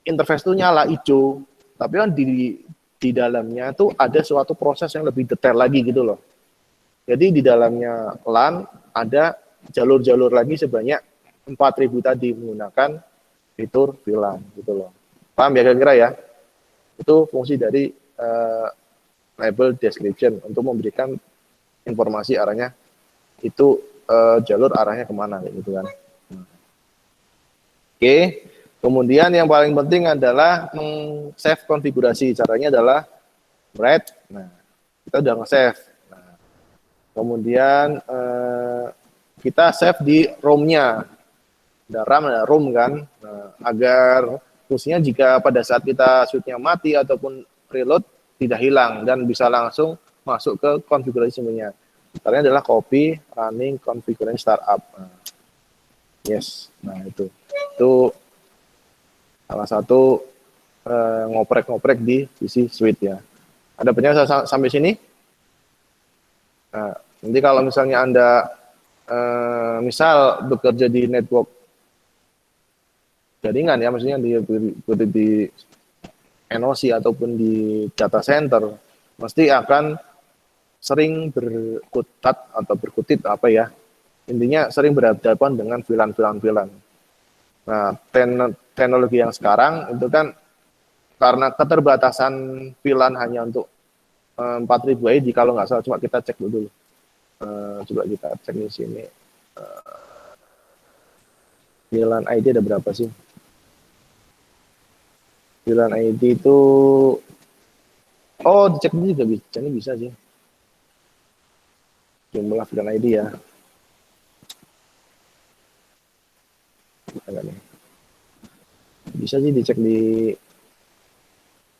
interface itu nyala hijau, tapi kan di di dalamnya tuh ada suatu proses yang lebih detail lagi gitu loh. Jadi di dalamnya LAN ada jalur-jalur lagi sebanyak 4.000 tadi menggunakan fitur VLAN gitu loh. Paham ya kira-kira ya? Itu fungsi dari label description untuk memberikan informasi arahnya itu jalur arahnya kemana gitu kan. Oke, kemudian yang paling penting adalah save konfigurasi. Caranya adalah write. Nah, kita udah nge-save. Nah, kemudian kita save di ROM-nya. Ada RAM, ada ROM kan. Nah, agar fungsinya jika pada saat kita switch-nya mati ataupun reload tidak hilang dan bisa langsung masuk ke konfigurasi semuanya. Caranya adalah copy running configuration startup. Nah, yes, nah itu salah satu ngoprek-ngoprek di sisi switch ya. Ada penjelasan sampai sini? Nah, nanti kalau misalnya Anda misal bekerja di network jaringan ya, maksudnya di NOC ataupun di data center, mesti akan sering berkutat atau berkutit apa ya, intinya sering berhadapan dengan VLAN. Nah, teknologi yang sekarang itu kan karena keterbatasan VLAN hanya untuk 4.000 ID, kalau nggak salah, coba kita cek dulu. Coba kita cek di sini. VLAN ID ada berapa sih? VLAN ID itu, oh dicek dulu juga bisa, ini bisa sih. Jumlah VLAN ID ya. Nih. Bisa sih dicek di,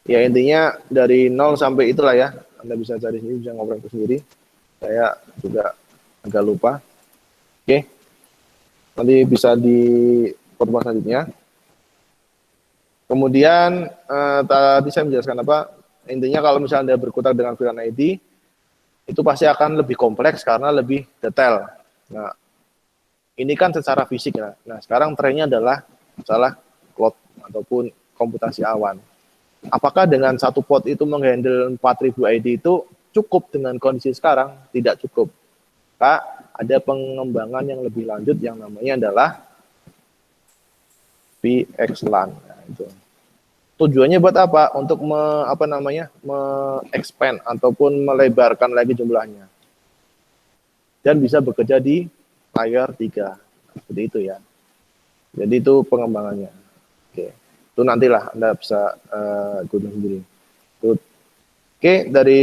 ya intinya dari 0 sampai itulah ya. Anda bisa cari sendiri, bisa ngobrol sendiri. Saya juga agak lupa. Oke. Nanti bisa di pertemuan selanjutnya. Kemudian tadi saya menjelaskan apa? Intinya kalau misalnya Anda berkutat dengan VLAN ID, itu pasti akan lebih kompleks karena lebih detail. Nah, ini kan secara fisik ya. Nah, sekarang trennya adalah masalah cloud ataupun komputasi awan. Apakah dengan satu port itu menghandle 4.000 ID itu cukup dengan kondisi sekarang? Tidak cukup. Kak, ada pengembangan yang lebih lanjut yang namanya adalah VXLAN. Nah, itu. Tujuannya buat apa? Untuk expand ataupun melebarkan lagi jumlahnya. Dan bisa bekerja di layer 3. Nah, seperti itu ya. Jadi itu pengembangannya. Oke. Itu nantilah Anda bisa ikutin sendiri. Oke, dari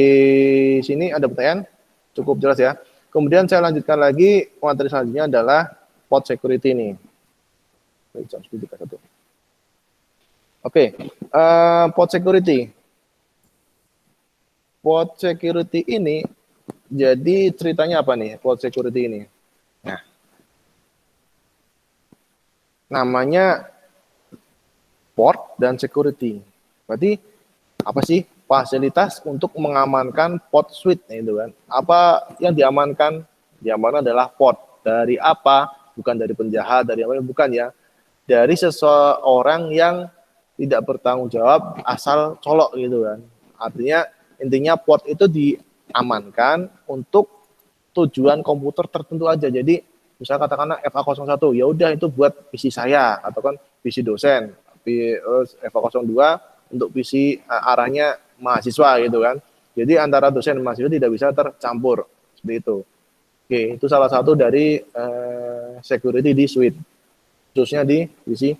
sini ada pertanyaan? Cukup jelas ya. Kemudian saya lanjutkan lagi, materi selanjutnya adalah port security ini. Oke, port security. Port security ini, jadi ceritanya apa nih port security ini? Nah, namanya port dan security. Berarti apa sih? Fasilitas untuk mengamankan port switch itu kan. Apa yang diamankan? Diamankan adalah port. Dari apa? Bukan dari penjahat, dari apa? Bukan ya. Dari seseorang yang tidak bertanggung jawab asal colok gitu kan. Artinya intinya port itu diamankan untuk tujuan komputer tertentu aja. Jadi misalnya katakanlah FA01, ya udah itu buat PC saya atau kan PC dosen. FA02 untuk PC arahnya mahasiswa gitu kan. Jadi antara dosen dan mahasiswa tidak bisa tercampur seperti itu. Oke, itu salah satu dari security di switch, khususnya di PC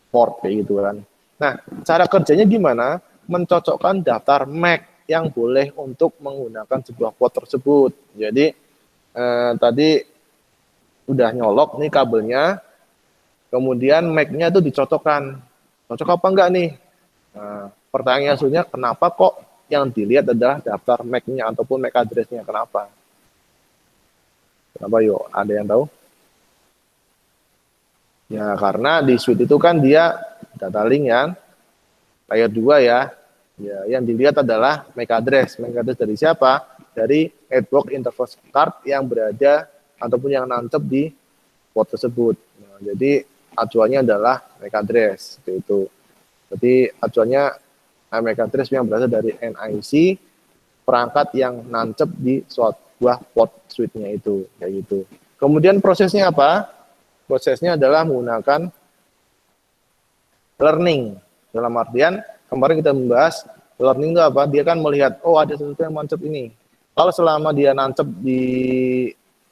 port kayak gitu kan. Nah, cara kerjanya gimana? Mencocokkan daftar MAC yang boleh untuk menggunakan sebuah port tersebut. Jadi tadi udah nyolok nih kabelnya, kemudian MAC-nya itu dicocokkan. Cocok apa enggak nih? Nah, pertanyaan selanjutnya, kenapa kok yang dilihat adalah daftar MAC-nya ataupun MAC address-nya? Kenapa? Kenapa yuk? Ada yang tahu? Ya, karena di switch itu kan dia data link yang layer 2 ya. Ya, yang dilihat adalah MAC address. MAC address dari siapa? Dari network interface card yang berada ataupun yang nancep di port tersebut. Nah, jadi acuannya adalah MAC address, seperti itu. Jadi acuannya MAC address yang berasal dari NIC perangkat yang nancep di sebuah port switch-nya itu, kayak gitu. Kemudian prosesnya apa? Prosesnya adalah menggunakan learning. Dalam artian kemarin kita membahas learning itu apa? Dia kan melihat, oh ada sesuatu yang nancep ini. Kalau selama dia nancep di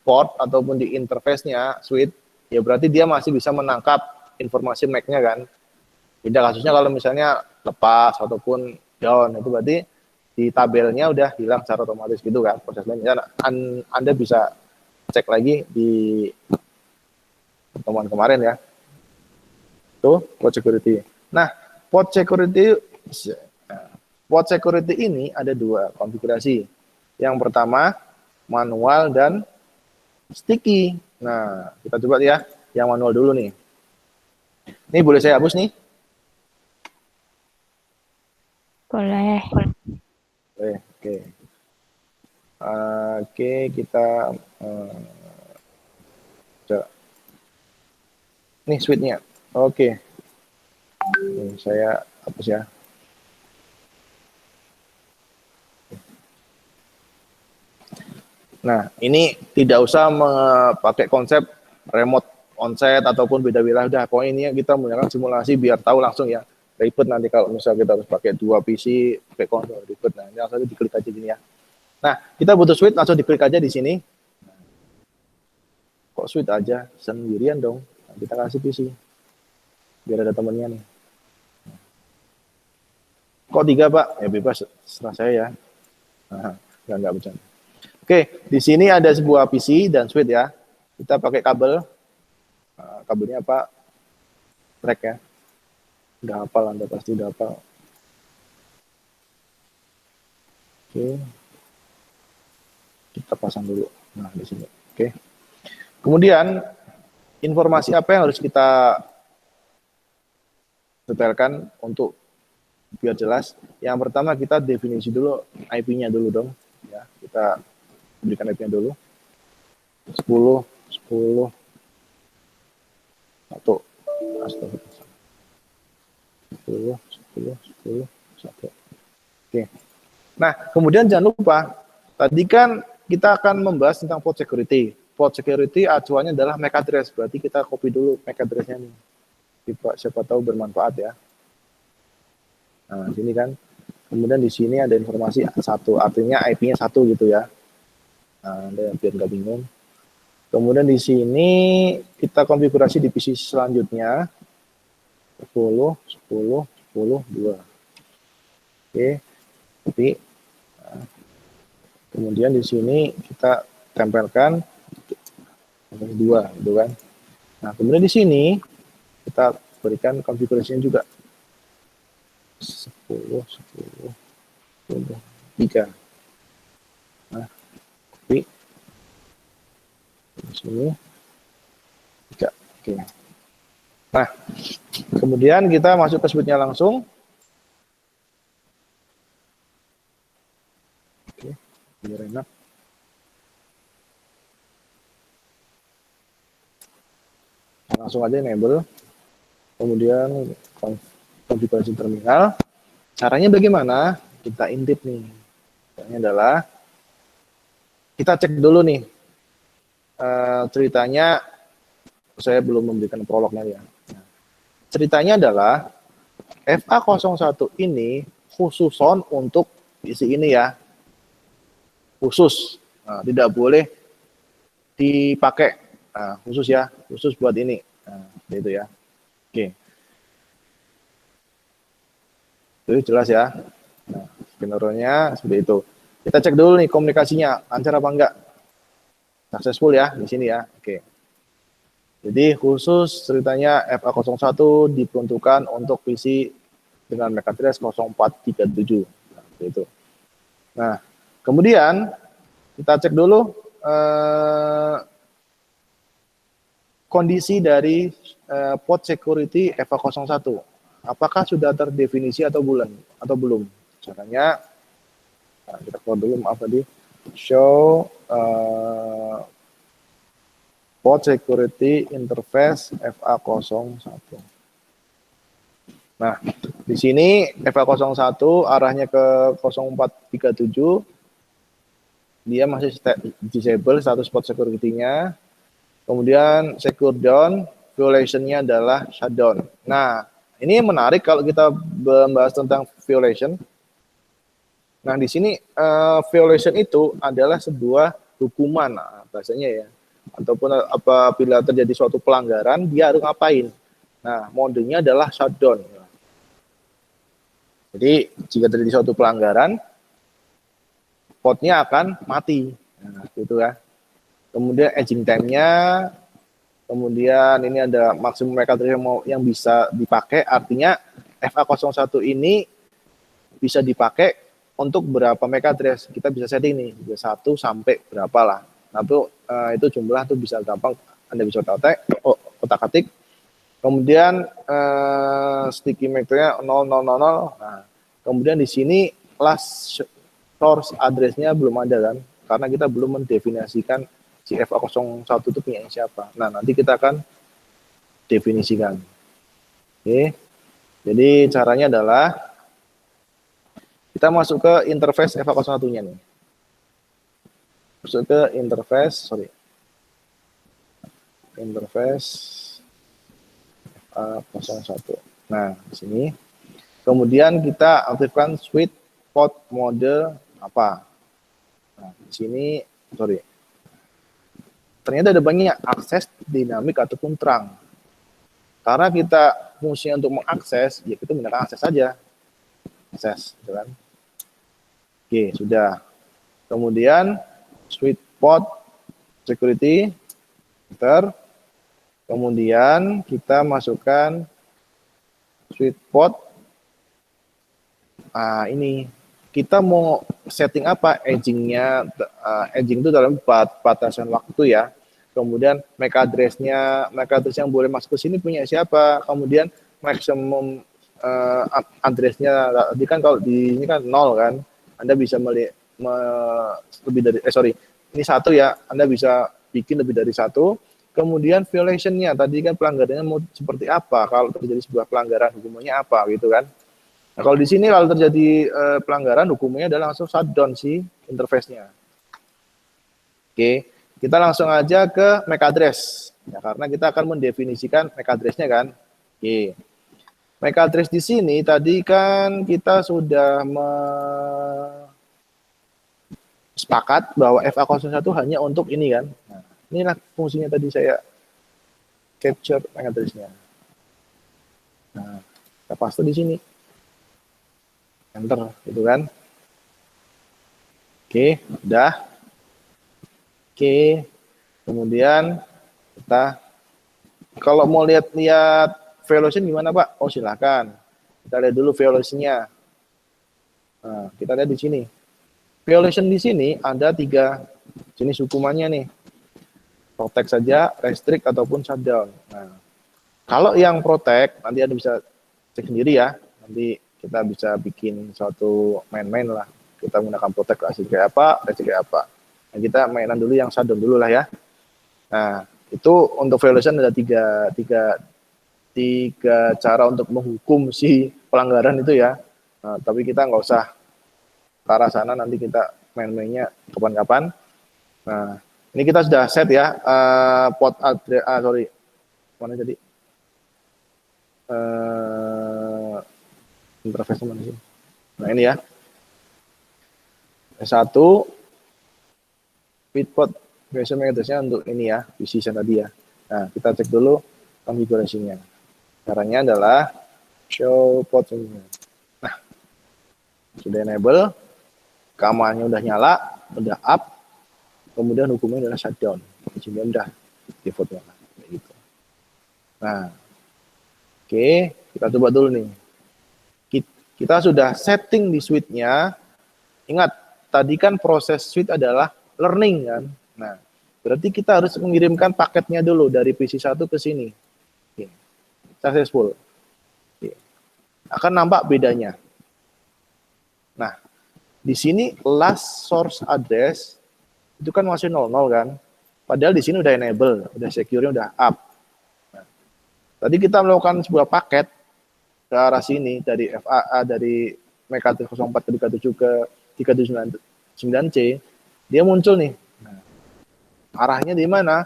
port ataupun di interface-nya switch, ya berarti dia masih bisa menangkap informasi MAC-nya kan. Beda kasusnya kalau misalnya lepas ataupun down, itu berarti di tabelnya udah hilang secara otomatis gitu kan prosesnya. Anda bisa cek lagi di pertemuan kemarin ya. Tuh, port security. Nah, port security ini ada dua konfigurasi. Yang pertama, manual dan sticky. Nah, kita coba ya, yang manual dulu nih. Ini boleh saya hapus nih? Boleh. Oke. Oke, kita nih switch-nya. Oke. Nih, saya hapus ya. Nah, ini tidak usah pakai konsep remote onset ataupun beda wilayah. Udah, pokoknya ini kita menggunakan simulasi biar tahu langsung ya. Ribet nanti kalau misalnya kita harus pakai 2 PC, pakai konsol, ribet. Nah, ini langsung diklik aja gini ya. Nah, kita butuh switch, langsung diklik aja di sini. Kok switch aja? Sendirian dong. Nah, kita kasih PC. Biar ada temennya nih. Kok 3, Pak? Ya bebas, setelah saya ya. Nah, enggak bercanda. Oke, di sini ada sebuah PC dan switch ya. Kita pakai kabel. Kabelnya apa? Track ya. Udah hafal, Anda pasti udah hafal. Oke. Kita pasang dulu. Nah, di sini. Oke. Kemudian, informasi apa yang harus kita detailkan untuk biar jelas. Yang pertama kita definisi dulu IP-nya dulu dong. Ya, kita berikan IP-nya dulu. 10, 10, 1. Astagfirullah. 10, 10, 10, 1. Oke. Nah, kemudian jangan lupa, tadi kan kita akan membahas tentang port security. Port security acuannya adalah MAC address, berarti kita copy dulu MAC address-nya nih. Siapa tahu bermanfaat ya. Nah, sini kan. Kemudian di sini ada informasi 1, artinya IP-nya 1 gitu ya. Nah, biar nggak bingung. Kemudian di sini kita konfigurasi di PC selanjutnya 10, 10, 10, 2. Oke, tapi kemudian di sini kita tempelkan 2, gitu kan. Nah, kemudian di sini kita berikan konfigurasinya juga 10, 10, 10, 3. Nah, tapi di sini 3. Oke. Nah, kemudian kita masuk ke switch-nya langsung. Oke, biar enak. Langsung aja enable. Kemudian konfigurasi terminal. Caranya bagaimana? Kita intip nih. Caranya adalah kita cek dulu nih. Ceritanya saya belum memberikan prolognya ya. Ceritanya adalah FA01 ini khususon untuk isi ini ya. Khusus. Nah, tidak boleh dipakai. Nah, khusus ya. Khusus buat ini. Nah, itu ya. Oke. Itu jelas ya. Nah, skenario-nya seperti itu. Kita cek dulu nih komunikasinya. Lancar apa enggak? Successful ya. Di sini ya. Oke. Jadi khusus ceritanya FA01 diperuntukkan untuk PC dengan MAC address 0437. Nah, itu. Nah, kemudian kita cek dulu kondisi dari port security FA01. Apakah sudah terdefinisi atau belum? Caranya kita keluar dulu, maaf tadi. Show port security interface FA01. Nah, di sini FA01 arahnya ke 0437, dia masih disable status port security-nya. Kemudian secure down, violation-nya adalah shutdown. Nah, ini menarik kalau kita membahas tentang violation. Nah, di sini violation itu adalah sebuah hukuman, nah, bahasanya ya. Ataupun apabila terjadi suatu pelanggaran, dia harus ngapain? Nah, modenya adalah shutdown. Jadi, jika terjadi suatu pelanggaran, portnya akan mati. Nah, gitu ya. Kemudian aging time-nya, kemudian ini ada maksimum MAC address yang bisa dipakai, artinya FA01 ini bisa dipakai untuk berapa MAC address. Kita bisa setting nih, 1 sampai berapa lah. Nah, itu jumlah tuh bisa gampang Anda bisa otak-atik. Kemudian sticky MAC-nya 0000. Nah, kemudian di sini last source address-nya belum ada kan, karena kita belum mendefinisikan si FA01 itu punya siapa. Nah, nanti kita akan definisikan. Oke. Jadi caranya adalah kita masuk ke interface FA01-nya nih. Masuk ke interface, interface FA01. Nah, di sini. Kemudian kita aktifkan switch port mode apa. Nah, di sini, ternyata ada banyak akses dinamik ataupun terang. Karena kita fungsinya untuk mengakses, ya kita menggunakan akses saja. Akses, gitu kan. Oke, sudah. Kemudian switch port security, enter. Kemudian kita masukkan switch port. Nah, ini kita mau setting apa aging-nya, aging itu dalam batasan waktu ya. Kemudian MAC address yang boleh masuk ke sini punya siapa. Kemudian maximum address-nya, tadi kan kalau di ini kan 0 kan. Anda bisa lebih dari, ini 1 ya, Anda bisa bikin lebih dari 1. Kemudian violation-nya, tadi kan pelanggarannya mau seperti apa, kalau terjadi sebuah pelanggaran hukumannya apa gitu kan. Nah, kalau di sini kalau terjadi pelanggaran, hukumnya adalah langsung shutdown si interface-nya. Oke, kita langsung aja ke MAC address. Ya, karena kita akan mendefinisikan MAC address-nya kan. Oke. MAC address di sini tadi kan kita sudah sepakat bahwa FA01 hanya untuk ini kan. Nah, inilah fungsinya tadi saya capture MAC address-nya. Nah, kita paste di sini. Enter, gitu kan. Oke, udah. Oke, kemudian kita, kalau mau lihat violation gimana Pak? Oh silakan. Kita lihat dulu violation-nya. Nah, kita lihat di sini. Violation di sini ada 3 jenis hukumannya nih. Protect saja, restrict, ataupun shutdown. Nah, kalau yang protect, nanti Anda bisa cek sendiri ya. Nanti kita bisa bikin suatu main-main lah. Kita menggunakan protect asli kayak apa, restrict kayak apa. Nah, kita mainan dulu yang shutdown dulu lah ya. Nah, itu untuk violation ada tiga cara untuk menghukum si pelanggaran itu ya. Nah, tapi kita nggak usah ke arah sana, nanti kita main-mainnya kapan-kapan. Nah, ini kita sudah set ya port address, mana tadi? Interface mana sih? Nah, ini ya. S1 port version address-nya untuk ini ya, decision tadi ya. Nah, kita cek dulu konfigurasinya. Caranya adalah show port. Nah, sudah enable, keamanannya udah nyala, udah up, kemudian hukumnya adalah shutdown. Sehingga udah default nyala. Gitu. Nah, oke, kita coba dulu nih. Kita sudah setting di switch-nya. Ingat, tadi kan proses switch adalah learning kan. Nah, berarti kita harus mengirimkan paketnya dulu dari PC1 ke sini. Oke. Successful. Oke. Akan nampak bedanya. Nah, di sini last source address itu kan masih 00 kan. Padahal di sini udah enable, udah secure-nya udah up. Nah, tadi kita melakukan sebuah paket ke arah sini dari FAA dari MAC address 04 ke 37 ke 379C, dia muncul nih. Nah, arahnya di mana?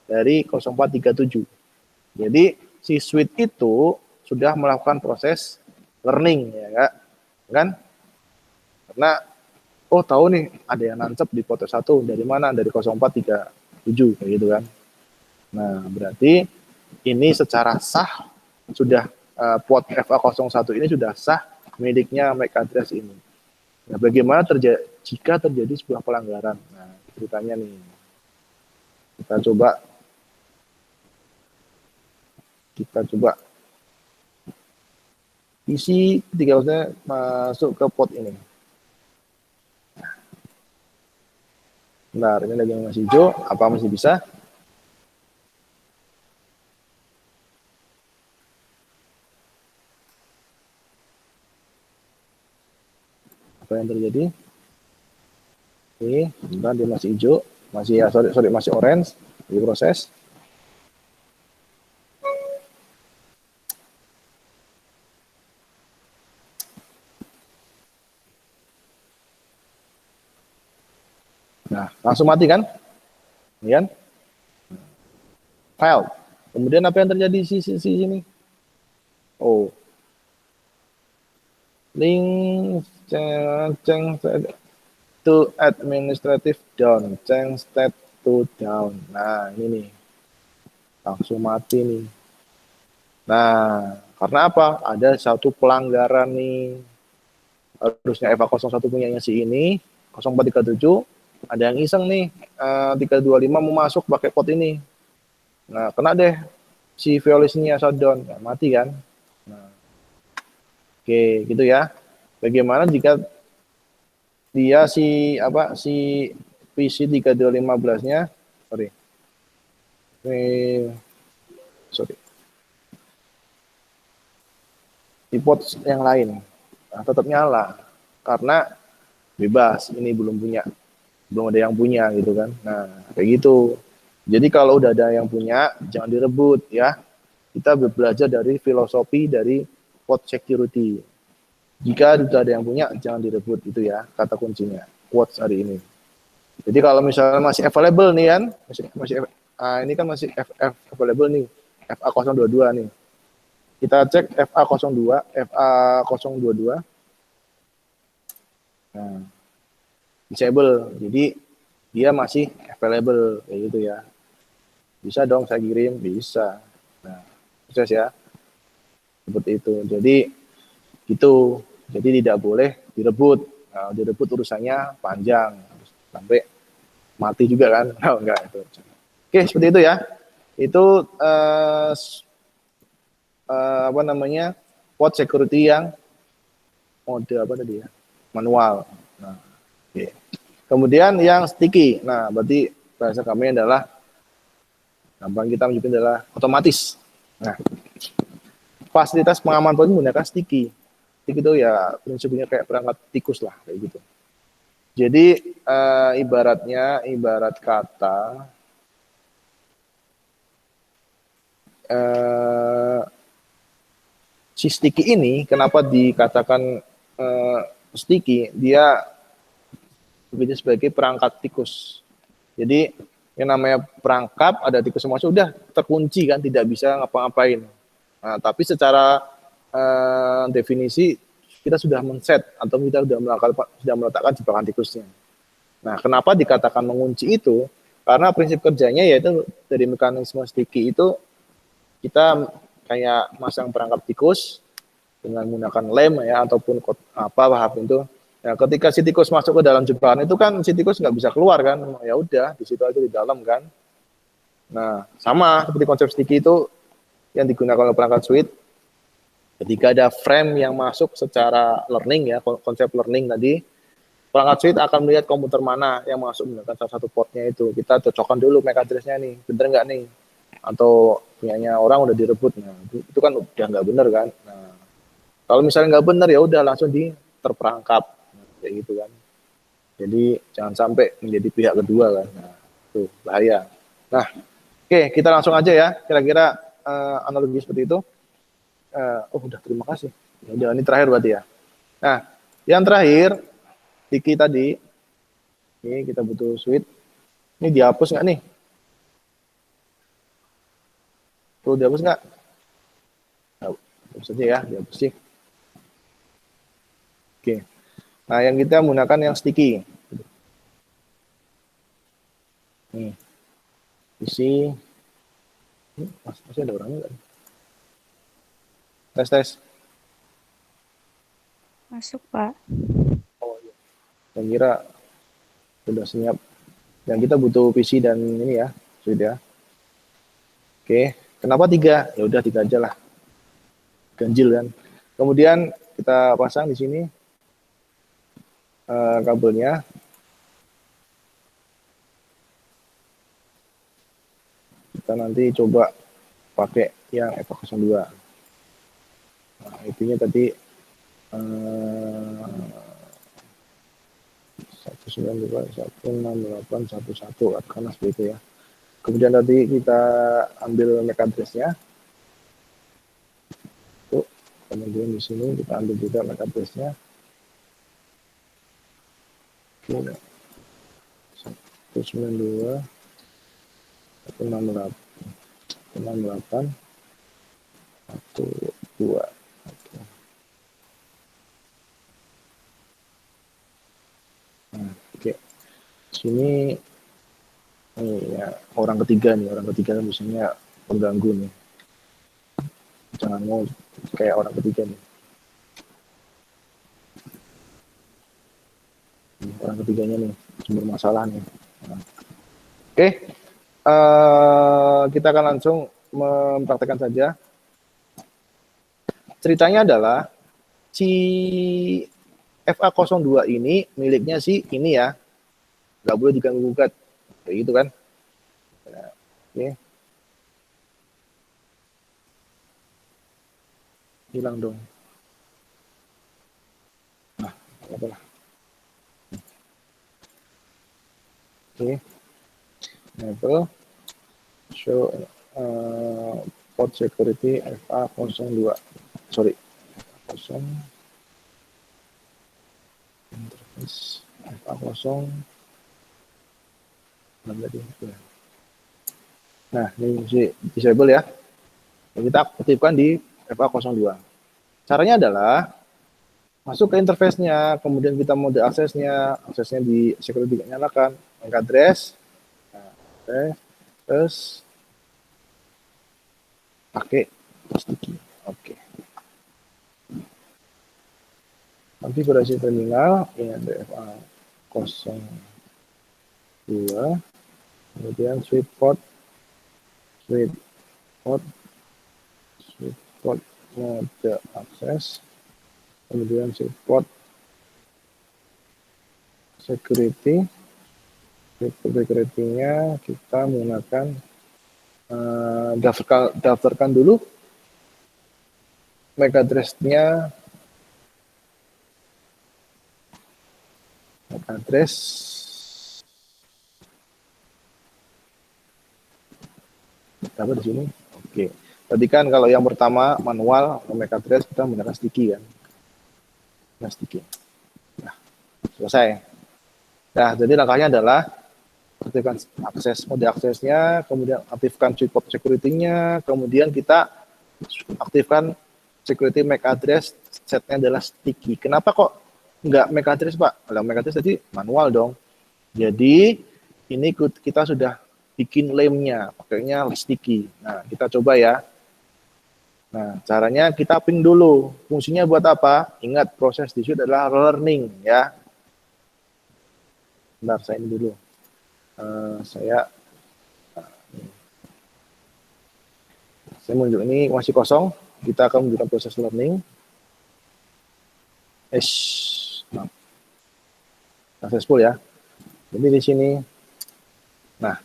Dari 0437. Jadi si switch itu sudah melakukan proses learning ya kan? Karena oh tahu nih ada yang nancep di port 1 dari mana? Dari 0437 kayak gitu kan. Nah, berarti ini secara sah sudah port FA01 ini sudah sah miliknya MAC address ini. Nah, bagaimana jika terjadi sebuah pelanggaran? Nah, ceritanya nih. Kita coba isi 3 masuk ke port ini. Bentar, ini lagi masih hijau, apa masih bisa? Apa yang terjadi? Ini, bentar, dia masih hijau, masih ya sorry masih orange, di proses. Nah, langsung mati kan? Ini kan? File. Kemudian apa yang terjadi di sini? Oh. Link change to administrative down. Change state to down. Nah, ini nih. Langsung mati nih. Nah, karena apa? Ada satu pelanggaran nih. Harusnya FA01 punyanya si ini, 0437, ada yang iseng nih, 325 mau masuk pakai port ini. Nah, kena deh si violasinya shutdown, nah, mati kan. Nah, oke, gitu ya. Bagaimana jika dia si PC 3215-nya, di port yang lain, nah, tetap nyala karena bebas, ini belum ada yang punya gitu kan. Nah, kayak gitu. Jadi kalau udah ada yang punya, jangan direbut ya. Kita belajar dari filosofi dari port security. Jika sudah ada yang punya, jangan direbut, itu ya kata kuncinya. Quotes hari ini. Jadi kalau misalnya masih available nih kan, ini kan masih available nih, FA022 nih. Kita cek FA022. Nah, disable. Jadi dia masih available kayak gitu ya. Bisa dong saya kirim, bisa. Nah, proses ya. Seperti itu. Jadi gitu. Jadi tidak boleh direbut. Nah, direbut urusannya panjang sampai mati juga kan. Oh, enggak itu. Oke, seperti itu ya. Itu port security yang mode apa tadi ya? Manual. Nah, oke. Kemudian yang sticky. Nah, berarti bahasa kami adalah gampang kita menyebutnya adalah otomatis. Nah, fasilitas pengaman port menggunakan sticky. Sticky itu ya prinsipnya kayak perangkat tikus lah kayak gitu. Jadi ibarat kata si sticky ini kenapa dikatakan sticky? Dia bekerja sebagai perangkat tikus. Jadi yang namanya perangkap ada tikus masuk udah terkunci kan, tidak bisa ngapa-ngapain. Nah, tapi secara definisi kita sudah men-set atau kita sudah meletakkan jebakan tikusnya. Nah, kenapa dikatakan mengunci itu? Karena prinsip kerjanya yaitu dari mekanisme sticky itu kita kayak masang perangkap tikus dengan menggunakan lem ya ataupun apa itu. Nah, ketika si tikus masuk ke dalam jebakan itu kan si tikus nggak bisa keluar kan, ya udah di situ aja di dalam kan. Nah, sama seperti konsep sticky itu yang digunakan oleh perangkat switch. Ketika ada frame yang masuk secara learning ya, konsep learning tadi, perangkat switch akan melihat komputer mana yang masuk menggunakan salah satu portnya itu. Kita cocokkan dulu MAC address-nya nih, bener nggak nih? Atau punyanya orang udah direbut, nah itu kan udah nggak bener kan. Nah, kalau misalnya nggak bener ya udah langsung terperangkap, kayak gitu kan. Jadi jangan sampai menjadi pihak kedua kan. Nah, itu bahaya. Nah, oke, kita langsung aja ya, kira-kira analogi seperti itu. Udah, terima kasih. Ya udah, ini terakhir berarti ya. Nah, yang terakhir, Tiki tadi, ini kita butuh switch. Ini dihapus nggak nih? Perlu dihapus nggak? Nah, hapus aja ya, dihapus sih. Oke. Nah, yang kita menggunakan yang sticky. Nih, isi. Masih ada orangnya nggak? Tes. Masuk, Pak. Oh iya. Saya kira sudah siap. Yang kita butuh PC dan ini ya, sudah. Oke, kenapa 3? Ya udah 3 aja lah. Ganjil kan. Kemudian kita pasang di sini kabelnya. Kita nanti coba pakai yang FA02. Nah, intinya tadi 192.168.11 karena seperti itu ya. Kemudian tadi kita ambil MAC address-nya. Tuh, kemudian di sini kita ambil juga MAC address-nya. 192 168 12. Nah, oke. Sini ya, orang ketiga kan biasanya pengganggu nih. Jangan mau kayak orang ketiga nih. Orang ketiganya nih sumber masalah nih. Nah. Oke, kita akan langsung mempraktekkan saja. Ceritanya adalah si FA02 ini miliknya si ini ya, nggak boleh diganggu-gugat, kayak gitu kan. Nah, oke. Hilang dong. Nah, apa lah. Oke. Enable show port security FA02. Sorry. 0 interface FA0. Nah, ini disable ya. Kita aktifkan di FA02. Caranya adalah masuk ke interface-nya, kemudian kita mode aksesnya di security nyalakan, MAC address, nah, terus pakai sticky. Oke. Konfigurasi terminal, ini ada FA02, kemudian switch port mode akses, kemudian support security-nya kita menggunakan daftarkan dulu MAC address-nya, MAC address apa di sini. Oke, tadi kan kalau yang pertama manual MAC address kita menggunakan sticky kan. Nah, sticky. Nah, selesai. Nah, jadi langkahnya adalah aktifkan mode aksesnya, kemudian aktifkan support security-nya, kemudian kita aktifkan security MAC address, setnya adalah sticky. Kenapa kok nggak MAC address, Pak? Kalau MAC address tadi manual dong. Jadi ini kita sudah bikin lemnya, pakainya sticky. Nah, kita coba ya. Nah, caranya kita ping dulu. Fungsinya buat apa? Ingat, proses di situ adalah learning ya. Bentar, saya ini dulu. Saya menunjuk ini masih kosong. Kita akan menunjukkan proses learning. Successful ya. Jadi di sini, nah,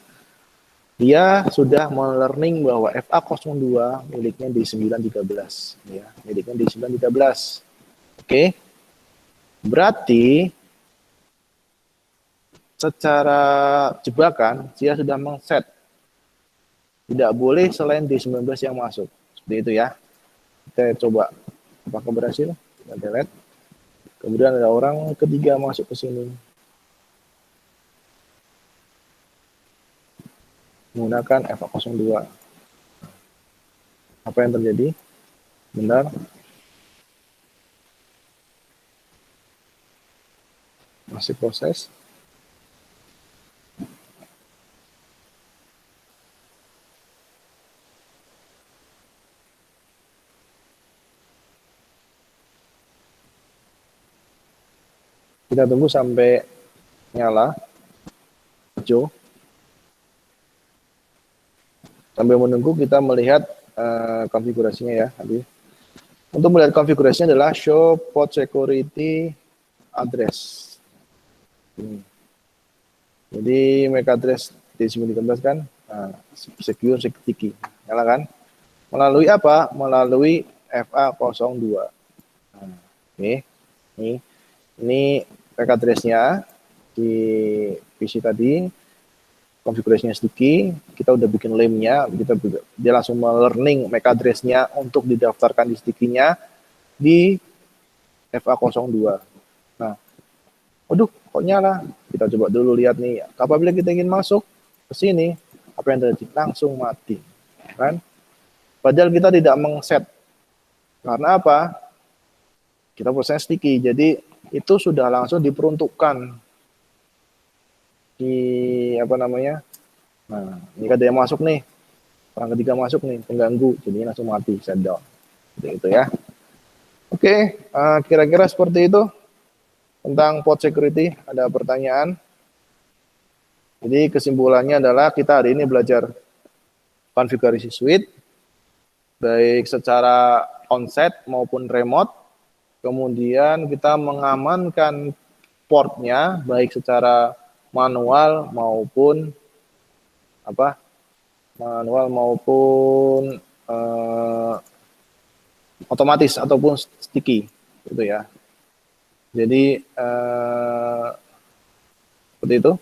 dia sudah melearning bahwa FA02 miliknya di 913 ya, miliknya di 913. Oke. Berarti secara jebakan dia sudah mengset tidak boleh selain D19 yang masuk. Seperti itu ya. Kita coba apakah berhasil. Kita delete. Kemudian ada orang ketiga masuk ke sini. Menggunakan FA02. Apa yang terjadi? Benar. Masih proses. Kita tunggu sampai nyala hijau. Sambil menunggu kita melihat konfigurasinya ya. Untuk melihat konfigurasinya adalah show port security address. Jadi MAC address di sini ditambahkan secure sticky. Nyala kan? Melalui apa? Melalui FA02. Ini MAC address-nya di PC tadi. Konfigurasinya sticky, kita udah bikin lame-nya, dia langsung learning MAC address-nya untuk didaftarkan di sticky-nya di FA02. Nah, waduh, kok nyala? Kita coba dulu lihat nih, apabila kita ingin masuk ke sini, apa yang terjadi? Langsung mati, kan? Padahal kita tidak mengset. Karena apa? Kita proses sticky, jadi itu sudah langsung diperuntukkan di apa namanya. Nah, ini ada yang masuk nih, orang ketiga masuk nih, pengganggu, jadinya langsung mati, shutdown. Gitu ya. Oke, kira-kira seperti itu tentang port security. Ada pertanyaan? Jadi kesimpulannya adalah kita hari ini belajar konfigurasi switch, baik secara onset maupun remote. Kemudian kita mengamankan portnya, baik secara manual maupun otomatis ataupun sticky, gitu ya. Jadi seperti itu.